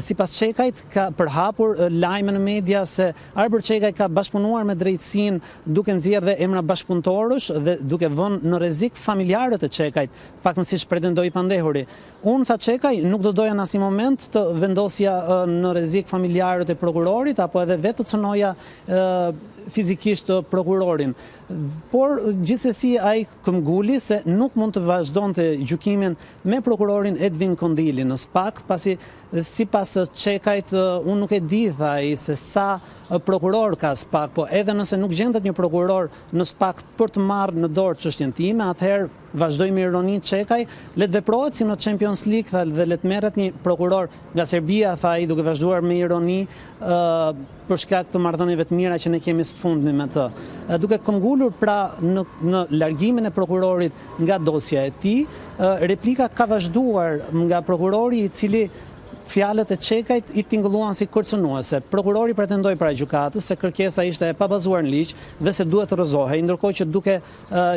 S9: sipas Çekajt ka përhapur lajme në media se Arbër Çekaj ka bashkëpunuar me drejtësinë duke nxjerrë dhe emra bashkëpunëtorësh dhe duke vënë në rrezik familjarët e Çekajt, paktën siç pretendoi pandehuri. Unë, tha Çekaj, nuk do doja në asnjë moment të vendosja në rrezik familjarët e prokurorit apo edhe vetë të cënoja fizikisht prokurorin. Por gjithsesi ai këmbguli se nuk mund të vazhdonte gjykimin me prokurorin Edvin Kondili në SPAK, pasi sipas çekajt unë nuk e di thaj se sa prokuror ka SPAK, po edhe nëse nuk gjendet një prokuror në SPAK për të marrë në dorë çështjen time, atëherë vazhdoj me ironi çekaj, le të veprohet si në Champions League dhe le të merret një prokuror nga Serbia, tha ai duke vazhduar me ironi për shkak të marrëdhënieve të mira që ne kemi së fundmi me të. Duke këmbgulur pra në largimin e prokurorit nga dosja e tij, replika ka vazhduar nga prokurori i cili fjalët e çekajt i tingëlluan si kërcënuese. Prokurori pretendoi para gjykatës se kërkesa ishte e pabazuar në ligj dhe se duhet të rrëzohej, ndërkohë që duke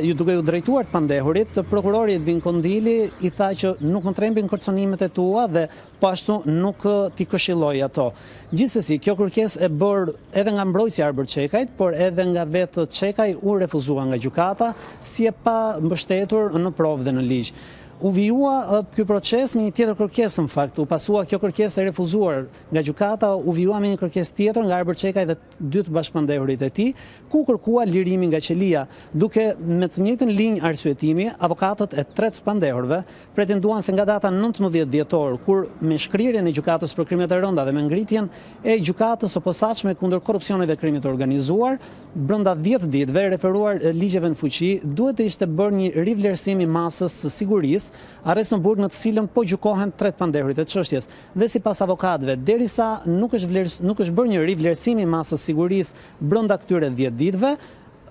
S9: ju drejtuar të pandehurit, prokurori Edvin Kondili i tha që nuk më trembin kërcënimet e tua dhe po ashtu nuk t'i këshilloj ato. Gjithsesi, kjo kërkesë e bërë edhe nga mbrojtësi Arbër Çekajt, por edhe nga vetë Çekaj u refuzua nga gjykata si e pa mbështetur në provë dhe në ligj. U vijua ky proces me një tjetër kërkesë në fakt, u pasua kjo kërkesë e refuzuar nga gjykata, u vijua me një kërkesë tjetër nga Arbër Çekaj dhe dy të bashkëpandehurit e tij, ku kërkua lirimin nga qelia, duke me të njëjtën linjë arsyetimi, avokatët e tretë pandehurve pretenduan se nga data 19 dhjetor, kur me shkrirjen e gjykatës për krimet e rënda dhe me ngritjen e gjykatës së posaçme kundër korrupsionit dhe krimit të organizuar, brenda 10 ditëve referuar ligjeve në fuqi, duhet të ishte bërë një rivlerësim i masës së sigurisë, arrest në burg në të cilën po gjykohen tretë pandehurit e çështjes. Dhe sipas avokatëve, derisa nuk është bërë një rivlerësim i masës sigurisë brenda këtyre 10 ditëve,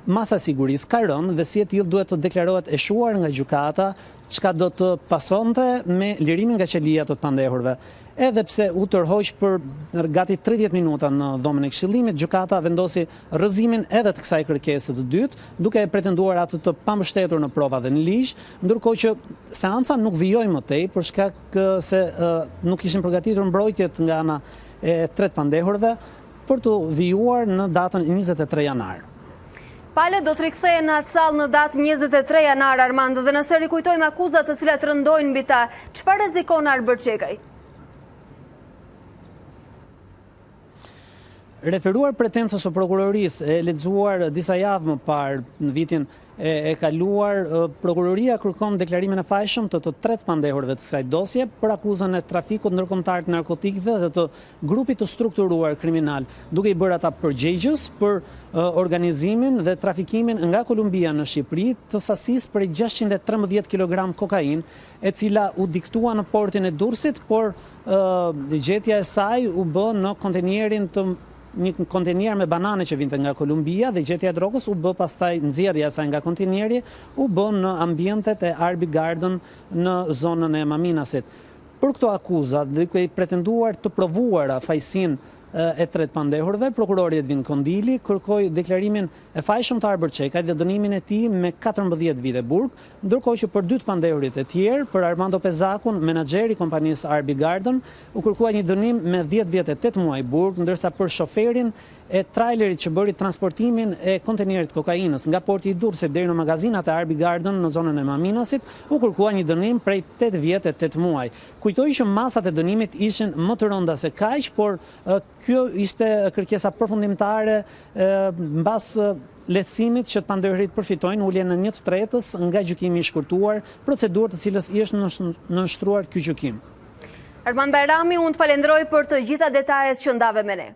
S9: masa sigurisë ka rënë dhe si e tillë duhet të deklarohet e shuar nga gjykata, çka do të pasonte me lirimin nga qelia të pandehurve. Edhe pse u tërhoq për gati 30 minuta në dhomën e këshillimit, gjykata vendosi rrëzimin edhe të kësaj kërkese të dytë, duke pretenduar atë të pambështetur në prova dhe në ligj, ndërkohë që seanca nuk vijoi më tej për shkak se nuk ishin përgatitur mbrojtjet nga ana e tretë pandehurve për të vijuar në datën 23 janar.
S1: Pale do të rikthehen në atë sallë në datë 23 janar, Armand, dhe nëse rikujtojmë akuzat të cilat rëndojnë mbi ta, çfarë rrezikon Arbër Çekaj?
S9: Referuar pretensës së prokurorisë e lexuar disa javë më parë në vitin e kaluar, prokuroria kërkon deklarimin e fajshëm të tretë pandehurve të kësaj dosje për akuzën e trafikut ndërkombëtar të narkotikëve dhe të grupit të strukturuar kriminal, duke i bërë ata përgjegjës për organizimin dhe trafikimin nga Kolumbia në Shqipëri të sasisë prej 613 kg kokainë, e cila u diktua në portin e Durrësit, por gjetja e saj u bë në kontenerin të një kontenier me banane që vinte nga Kolumbia dhe gjetja e drogës u bë pastaj nxjerrja e saj nga konteneri u bë në ambientet e Arby Garden në zonën e Maminasit. Për këto akuza, duke i pretenduar të provuara fajësinë e tretë pandehurve, prokurori Edvin Kondili kërkoi deklarimin e fajshëm të Arbër Çekajt dhe dënimin e tij me 14 vite burg, ndërkohë që për dy të pandehurit e tjerë, për Armando Pezakun, menaxheri i kompanisë Arby Garden, u kërkua një dënim me 10 vjet e 8 muaj burg, ndërsa për shoferin e trailerit që bëri transportimin e kontenerit kokainës nga porti i Durrësit deri në magazinat e Arby Garden në zonën e Maminasit, u kërkua një dënim prej 8 vjet e 8 muaj. Kujtoj që masat e dënimit ishin më të rënda se kaq, por kjo ishte kërkesa përfundimtare mbas lehtësimit që të pandehurit përfitojnë uljen në 1/3 nga gjykimi i shkurtuar, procedurë të cilës i është nënshtruar ky gjykim.
S1: Armand Bajrami, unë të falenderoj për të gjitha detajet që ndave me ne.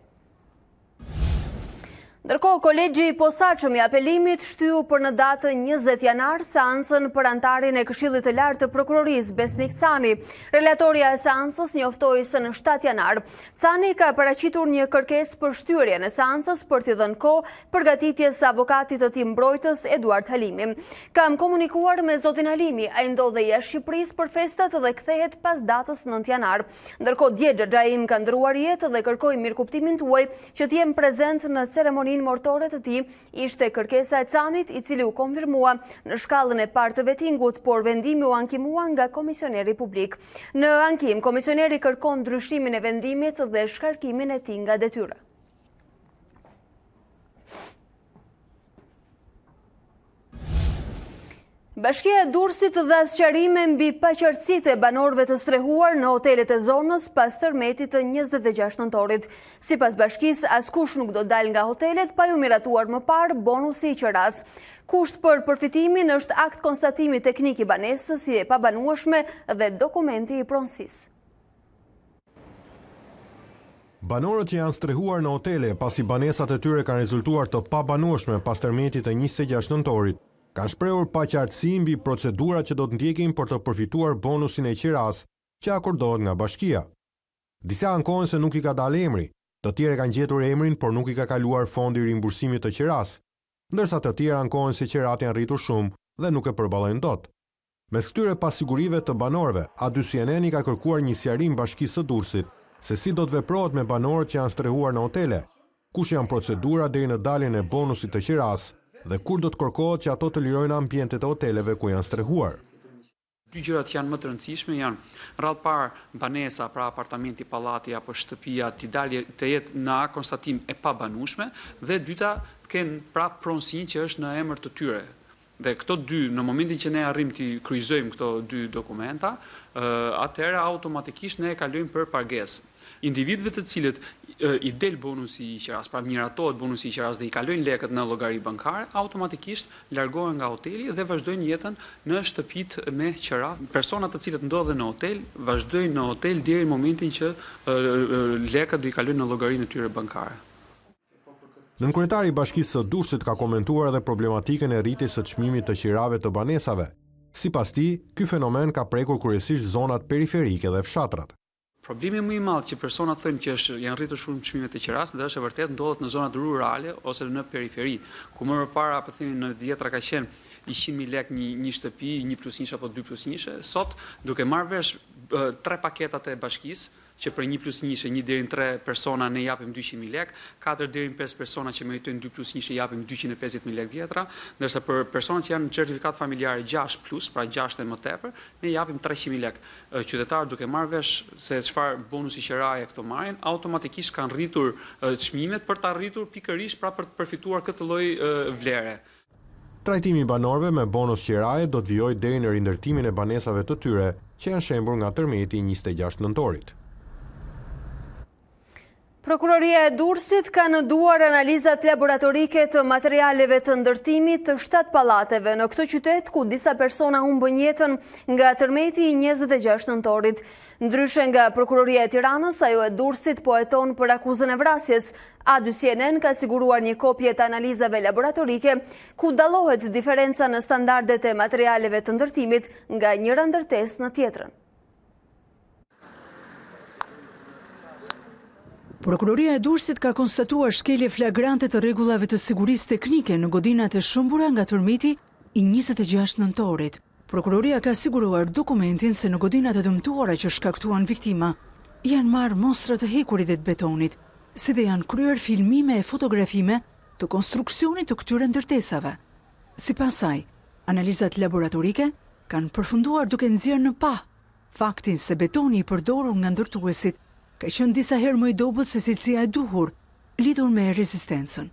S1: Ndërkohë, kolegji i posaçëm i apelimit shtyu për në datën 20 janar seancën për antarin e Këshillit të Lartë të Prokurorisë Besnik Cani. Relatoria e seancës njoftoi se në 7 janar Cani ka paraqitur një kërkesë për shtyrjen e seancës për t'i dhënë kohë përgatitjes së avokatit të tij mbrojtës Eduard Halimi. Kam komunikuar me zotin Halimi, ai ndodhej jashtë Shqipërisë për festat dhe kthehet pas datës 9 janar. Ndërkohë Djegja Xhaim ka ndruar jetë dhe kërkoi mirëkuptimin tuaj që të jem prezent në ceremoninë mortore të tij. Ishte kërkesa e Canit, i cili u konfirmua në shkallën e parë të vettingut, por vendimi u ankimua nga komisioneri publik. Në ankim, komisioneri kërkon ndryshimin e vendimit dhe shkarkimin e tij nga detyra. Bashkia e Durrësit dha sqarime mbi paqartësitë e banorëve të strehuar në hotelet e zonës pas tërmetit të 26 nëntorit. Sipas bashkisë, askush nuk do dalë nga hotelet pa ju miratuar më parë bonusi i qeras. Kusht për përfitimin është akt konstatimi teknik i banesës si e pabanueshme dhe dokumenti i pronësisë.
S10: Banorët që janë strehuar në hotele pasi banesat e tyre kanë rezultuar të pabanueshme pas tërmetit të 26 nëntorit, kanë shprehur paqartësi mbi procedurat që do të ndjekin për të përfituar bonusin e qiras që akordohet nga bashkia. Disa ankohen se nuk i ka dalë emri, të tjerë kanë gjetur emrin por nuk i ka kaluar fondi i rimbursimit të qiras, ndërsa të tjerë ankohen se qirat janë rritur shumë dhe nuk e përballojnë dot. Mes këtyre pasigurive të banorëve, A2CNN i ka kërkuar një sqarim bashkisë së Durrësit se si do të veprohet me banorët që janë strehuar në hotele, kush janë procedura deri në daljen e bonusit të qiras dhe kur do të kërkohet që ato të lirojnë ambientet e hoteleve ku janë strehuar.
S11: Dy gjërat janë më të rëndësishme, janë radhë parë banesa, pra apartamenti, pallati apo shtëpia të jetë në konstatim e pabanueshme dhe dyta të kenë prapë pronësinë që është në emër të tyre. Dhe këto dy, në momentin që ne arrim të kryqëzojmë këto dy dokumenta, atëherë automatikisht ne e kalojmë për pagesë. Individëve të cilët i del bonusi i qiras, pra miratohet bonusi i qiras dhe i kalojnë lekët në llogari bankare, automatikisht largohen nga hoteli dhe vazhdojnë jetën në shtëpitë me qira. Personat të cilët ndodhen në hotel vazhdojnë në hotel deri në momentin që lekët do i kalojnë në llogarinë e tyre bankare.
S10: Nënkryetari i Bashkisë së Durrësit ka komentuar edhe problematikën e rritjes së çmimit të qirave të banesave. Sipas tij, ky fenomen ka prekur kryesisht zonat periferike dhe fshatrat.
S11: Problemi më i madh që personat thonë që janë rritur shumë çmimet e qiras, dhe është e vërtetë ndodhet në zonat rurale ose në periferi, ku më parë apo themi në dhjetra ka qenë 100.000 lekë një shtëpi, 1+1 apo 2+1, sot duke marrë vesh 3 paketat e bashkisë, që për 1+1, 1 deri në 3 persona ne japim 200.000 lekë, 4 deri në 5 persona që meritojnë 2+1 japim 250.000 lekë vjetra, ndërsa për personat që janë në certifikat familjare 6+, pra 6 dhe më tepër, ne japim 300.000 lekë. Qytetarët duke marrë vesh se çfarë bonusi qiraje këto marrin, automatikisht kanë rritur çmimet për të arritur pikërisht pra për të përfituar këtë lloj vlere.
S10: Trajtimi i banorëve me bonus qiraje do të vijojë deri në rindërtimin e banesave të tyre që janë shembur nga tërmeti i 26 nëntorit.
S1: Prokuroria e Durrësit ka në duar analizat laboratorike të materialeve të ndërtimit të 7 pallateve në këtë qytet ku disa persona humbën jetën nga tërmeti i 26 nëntorit. Ndryshe nga Prokuroria e Tiranës, ajo e Durrësit po heton për akuzën e vrasjes. A2CNN ka siguruar një kopje të analizave laboratorike ku dallohet diferenca në standardet e materialeve të ndërtimit nga njëra ndërtesë në tjetrën.
S12: Prokuroria e Durrësit ka konstatuar shkelje flagrante të rregullave të sigurisë teknike në godinat e shëmbura nga tërmeti i 26 nëntorit. Prokuroria ka siguruar dokumentin se në godinat e dëmtuara që shkaktuan viktima janë marrë mostra të hekurit dhe të betonit, si dhe janë kryer filmime e fotografime të konstruksionit të këtyre ndërtesave. Sipas saj, analizat laboratorike kanë përfunduar duke nxjerrë në pa faktin se betoni i përdorur nga ndërtuesit ka qenë disa herë më i dobët se cilësia e duhur, lidhur me rezistencën.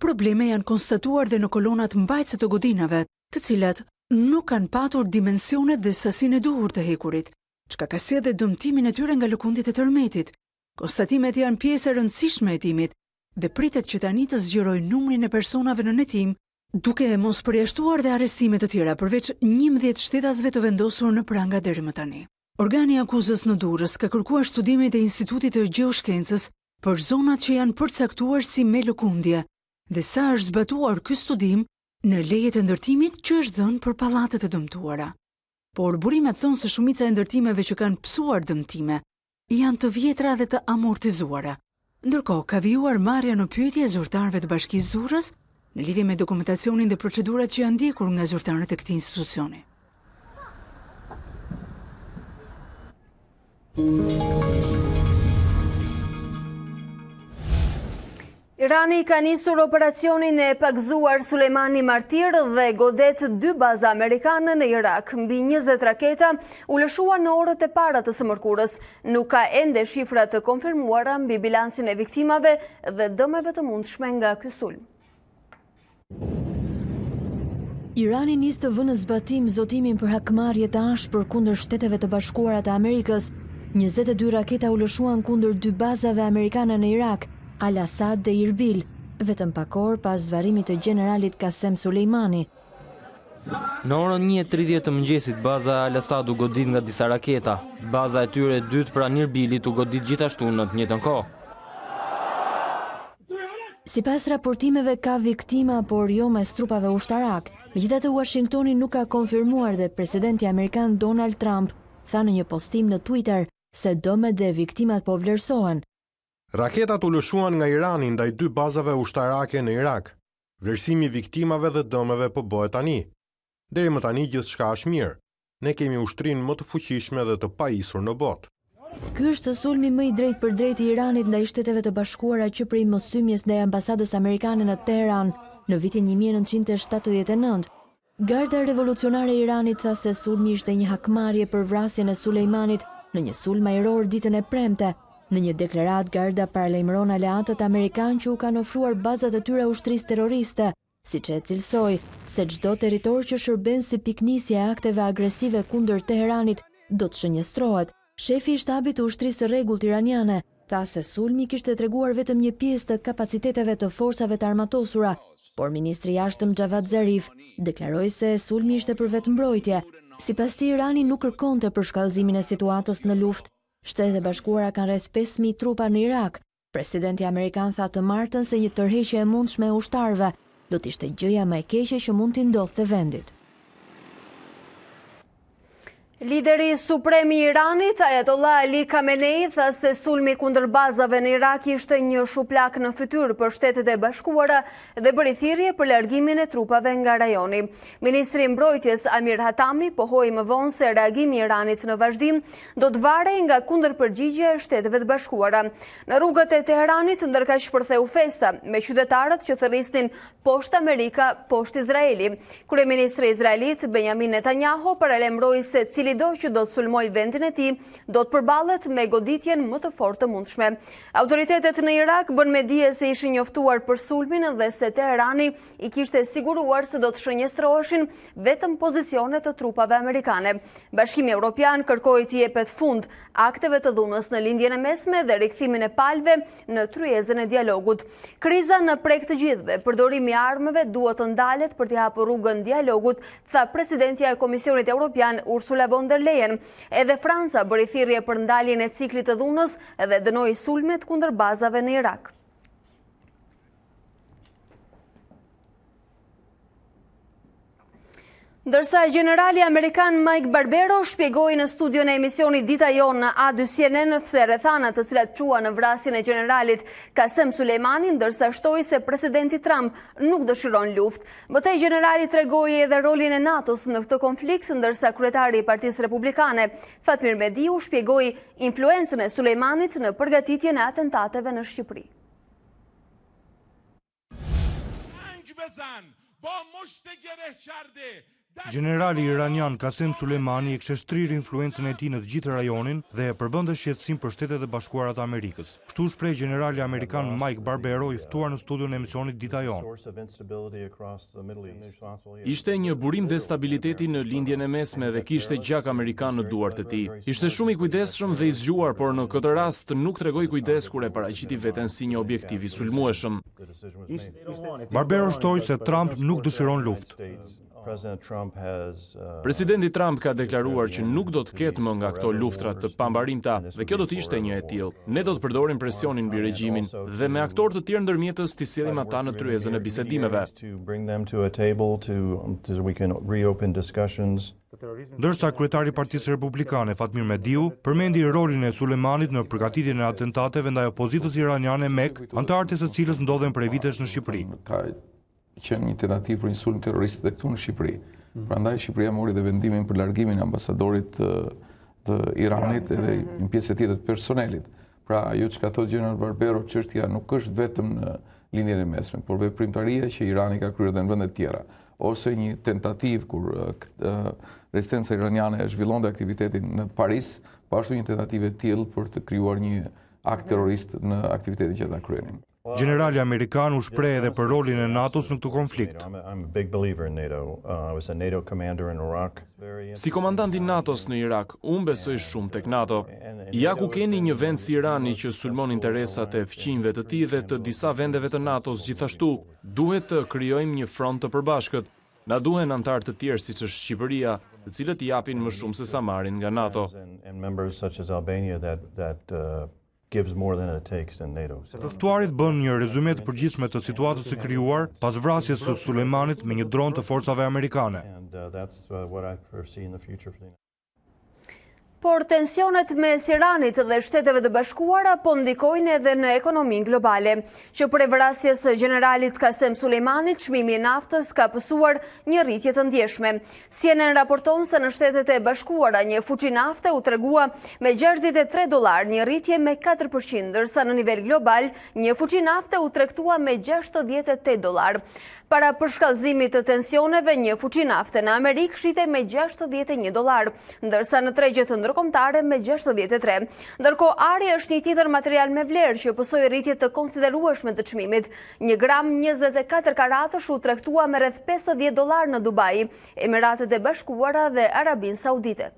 S12: Probleme janë konstatuar dhe në kolonat mbajtëse të godinave, të cilat nuk kanë patur dimensionet dhe sasinë e duhur të hekurit, çka ka sjellë dëmtimin e tyre nga lëkundjet e tërmetit. Konstatimet janë pjesë e rëndësishme e hetimit dhe pritet që tani të zgjerojë numrin e personave në hetim, duke e mos përjashtuar dhe arrestime të tjera përveç 11 shtetasve të vendosur në pranga deri më tani. Organi akuzës në Durrës ka kërkuar studimet e Institutit të Gjeoshkencës për zonat që janë përcaktuar si me lëkundje dhe sa është zbatuar ky studim në lejet e ndërtimit që është dhënë për pallatet e dëmtuara. Por burimet thonë se shumica e ndërtimeve që kanë psuar dëmtime janë të vjetra dhe të amortizuara. Ndërkohë ka vijuar marrja në pyetje e zyrtarëve të Bashkisë Durrës në lidhje me dokumentacionin dhe procedurat që janë ndjekur nga zyrtarët e këtij institucioni.
S1: Irani ka nisur operacionin e pagzuar Sulejmani Martir dhe godet 2 baza amerikane në Irak. Mbi 20 raketa u lëshuan në orët e para të së mërkurës. Nuk ka ende shifra të konfirmuara mbi bilancin e viktimave dhe dëmeve të mundshme nga ky sulm.
S2: Irani nis të vënë në zbatim zotimin për hakmarrje të ashpër kundër Shteteve të Bashkuara të Amerikës. 22 raketa u lëshuan kundër 2 bazave amerikane në Irak, Al-Assad dhe Irbil, vetëm pak orë pas zvarrimit të generalit Qasem Sulejmani.
S13: Në orën 1:30 të mëngjesit, baza Al-Assad u godit nga disa raketa. Baza e tyre e dytë pranë Irbilit u godit gjithashtu në të njëjtën kohë.
S2: Sipas raportimeve ka viktima, por jo mes trupave ushtarak. Megjithatë, Washingtoni nuk ka konfirmuar dhe presidenti amerikan Donald Trump tha në një postim në Twitter se dëmet dhe viktimat po vlerësohen.
S10: Raketat u lëshuan nga Irani ndaj 2 bazave ushtarake në Irak. Vlerësimi i viktimave dhe dëmeve po bëhet tani. Deri më tani gjithçka është mirë. Ne kemi ushtrinë më të fuqishme dhe të pajisur në botë.
S2: Ky është sulmi më i drejtë për drejtë i Iranit ndaj Shteteve të Bashkuara që prej mosymjes ndaj ambasadës amerikane në Teheran në vitin 1979. Garda revolucionare e Iranit tha se sulmi ishte një hakmarrje për vrasjen e Sulejmanit në një sulm ajror ditën e premte. Në një deklarat, Garda paralajmëron aleatët amerikan që u kanë ofruar bazat e tyre ushtrisë terroriste, siç e cilsoi se çdo territor që shërben si piknisje e akteve agresive kundër Teheranit do të shënjestrohet. Shefi i shtabit të ushtrisë së rregullt iraniane tha se sulmi kishte treguar vetëm një pjesë të kapaciteteve të forcave të armatosura, por ministri i jashtëm Javad Zarif deklaroi se sulmi ishte për vetëmbrojtje. Sipas tij, Irani nuk kërkonte për shkallëzimin e situatës në luftë. Shtetet e Bashkuara kanë rreth 5000 trupa në Irak. Presidenti amerikan tha të martën se një tërheqje e mundshme e ushtarëve do të ishte gjëja më e keqe që mund t'i ndodhte vendit.
S1: Lideri suprem i Iranit, Ayatollah Ali Khamenei, tha se sulmi kundër bazave në Irak ishte një shuplak në fytyrë për Shtetet e Bashkuara dhe bëri thirrje për largimin e trupave nga rajoni. Ministri i Mbrojtjes Amir Hatami pohoi më vonë se reagimi i Iranit në vazhdim do të varej nga kundërpërgjigjja e Shteteve të Bashkuara. Në rrugët e Teheranit ndërkaq shpërtheu festa me qytetarët që thërrisnin poshtë Amerika, poshtë Izraeli. Kryeministri izraelit Benjamin Netanyahu paralajmëroi se do që do të sulmoj vendin e tij, do të përballet me goditjen më të fortë të mundshme. Autoritetet në Irak bën me dije se ishin njoftuar për sulmin dhe se Teherani i kishte siguruar se do të shënjestroheshin vetëm pozicionet të trupave amerikane. Bashkimi Evropian kërkoi të jepet fund akteve të dhunës në lindjen e mesme dhe rikthimin e palëve në tryezën e dialogut. Kriza në prek të gjithëve, përdorimi i armëve duhet të ndalet për të hapur rrugën dialogut, tha presidentja e Komisionit Evropian Ursula von der Leyen. Edhe Franca bëri thirrje për ndaljen e ciklit të dhunës dhe dënoi sulmet kundër bazave në Irak. Ndërsa generali amerikan Mike Barbero shpjegoi në studion e emisionit Dita Jon në A2 CNN se rrethanat të cilat quan në vrasjen e generalit Qasem Sulejmani, ndërsa shtoi se presidenti Trump nuk dëshiron luftë. Mëtej generali tregoi edhe rolin e NATO-s në këtë konflikt, ndërsa kryetari i Partisë Republikane Fatmir Mediu shpjegoi influencën e Sulejmanit në përgatitjen e atentateve në Shqipëri.
S14: Generali iranian Qasem Sulejmani e kishte shtrirë influencën e tij në të gjithë rajonin dhe e përbënte shqetësim për Shtetet e Bashkuara të Amerikës. Kështu shpreh generali amerikan Mike Barbero i ftuar në studion e emisionit Dita Jon.
S15: Ishte një burim destabiliteti në lindjen e mesme dhe kishte gjak amerikan në duart e tij. Ishte shumë i kujdesshëm dhe i zgjuar, por në këtë rast nuk tregoi kujdes kur e paraqiti veten si një objektiv i sulmueshëm.
S14: Barbero shtoi se Trump nuk dëshiron luftë.
S15: Presidenti Trump ka deklaruar që nuk do të ketë më nga këto luftra të pambarimta dhe kjo do të ishte një e tillë. Ne do të përdorim presionin mbi regjimin dhe me aktorë të tjerë ndërmjetës të sillim ata në tryezën e bisedimeve.
S14: Ndërsa kryetari i Partisë Republikane Fatmir Mediu përmendi rolin e Sulejmanit në përgatitjen e atentateve ndaj opozitës iraniane Mek, antarët e së cilës ndodhen prej vitesh në Shqipëri.
S16: Qenë një tentativë për një sulm terrorist dhe këtu në Shqipëri. Prandaj Shqipëria mori dhe vendimin për largimin e ambasadorit të Iranit edhe një pjesë tjetër të personelit. Pra ajo çka thotë General Barbero, çështja nuk është vetëm në lindjen e mesme, por veprimtaria që Irani ka kryer edhe në vende të tjera, ose një tentativë kur rezistenca iraniane e zhvillonte aktivitetin në Paris, po ashtu një tentativë e tillë për të krijuar një akt terrorist në aktivitetin që ata kryenin.
S14: Generali amerikan u shpreh edhe për rolin e NATO-s në këtë konflikt.
S15: Si komandant i NATO-s në Irak, unë besoj shumë tek NATO. Ja ku keni një vend si Irani që sulmon interesat e fqinjve të tij dhe të disa vendeve të NATO-s gjithashtu, duhet të krijojmë një front të përbashkët. Na duhen antar të tjerë siç është Shqipëria, të cilët japin më shumë se sa marrin nga NATO.
S14: Të ftuarit bën një rezume të përgjithshme të situatës së krijuar pas vrasjes së Sulejmanit me një dron të forcave amerikane.
S1: Por tensionet mes Iranit dhe Shteteve të Bashkuara po ndikojnë edhe në ekonominë globale. Që prej vrasjes së generalit Qasem Sulejmanit, çmimi i naftës ka pësuar një rritje të ndjeshme. CNN raporton se në Shtetet e Bashkuara një fuqi nafte u tregua me $63, një rritje me 4%, ndërsa në nivel global një fuqi nafte u tregtua me $68. Para përshkallëzimit të tensioneve, një fuqi nafte në Amerikë shitej me $61, ndërsa në tregjet ndërkombëtare me 63. Ndërkohë, ari është një tjetër material me vlerë që pësoi rritje të konsiderueshme të çmimit. Një gram 24 karatësh u tregtua me rreth $50 në Dubai, Emiratet e Bashkuara dhe Arabinë Saudite.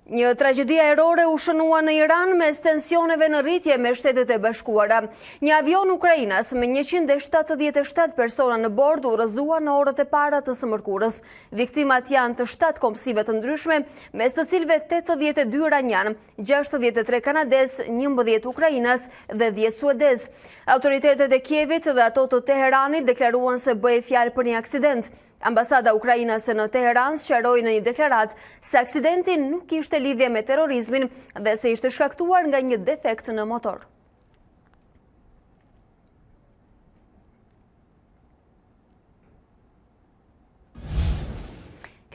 S1: Një tragedi ajrore u shënua në Iran mes tensioneve në rritje me Shtetet e Bashkuara. Një avion ukrainas me 177 persona në bord u rrëzua në orët e para të së mërkurës. Viktimat janë të 7 kompsive të ndryshme, mes të cilëve 82 iranian, 63 kanadez, 11 ukrainas dhe 10 suedez. Autoritetet e Kievit dhe ato të Teheranit deklaruan se bëhej fjalë për një aksident. Ambasada ukrainase në Teheran sqaroi në një deklarat se aksidenti nuk kishte lidhje me terrorizmin dhe se ishte shkaktuar nga një defekt në motor.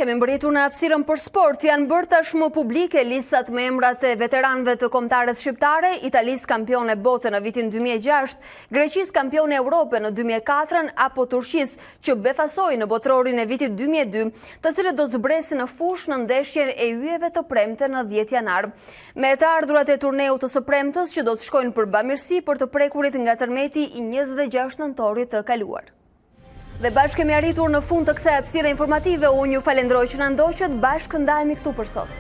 S1: Kemi mbërritur në hapësirën për sport, janë bërë tashmë publike listat me emrat e veteranëve të kombëtarës shqiptare, Italis kampione bote në vitin 2006, Greqis kampione Europe në 2004 apo Turqis që befasoi në botrorin e vitit 2002, të cilët do zbresin në fush në ndeshjen e yjeve të premte në 10 janar. Me të ardhurat e turneut të së premtës që do të shkojnë për bamirësi për të prekurit nga tërmeti i 26 nëntorit të kaluar. Dhe bashkë kemi arritur në fund të kësaj hapësire informative, unë ju falenderoj që na ndoqët, bashkë ndajemi këtu për sot.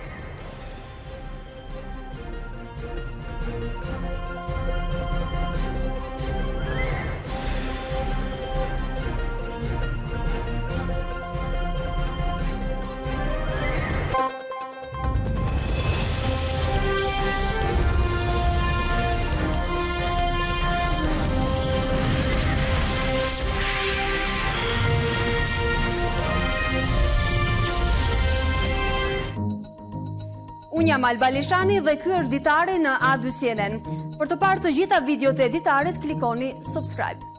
S1: Unë jam Alba Lishani dhe ky është Ditari në A2 CNN. Për të parë të gjitha videot e Ditarit, klikoni subscribe.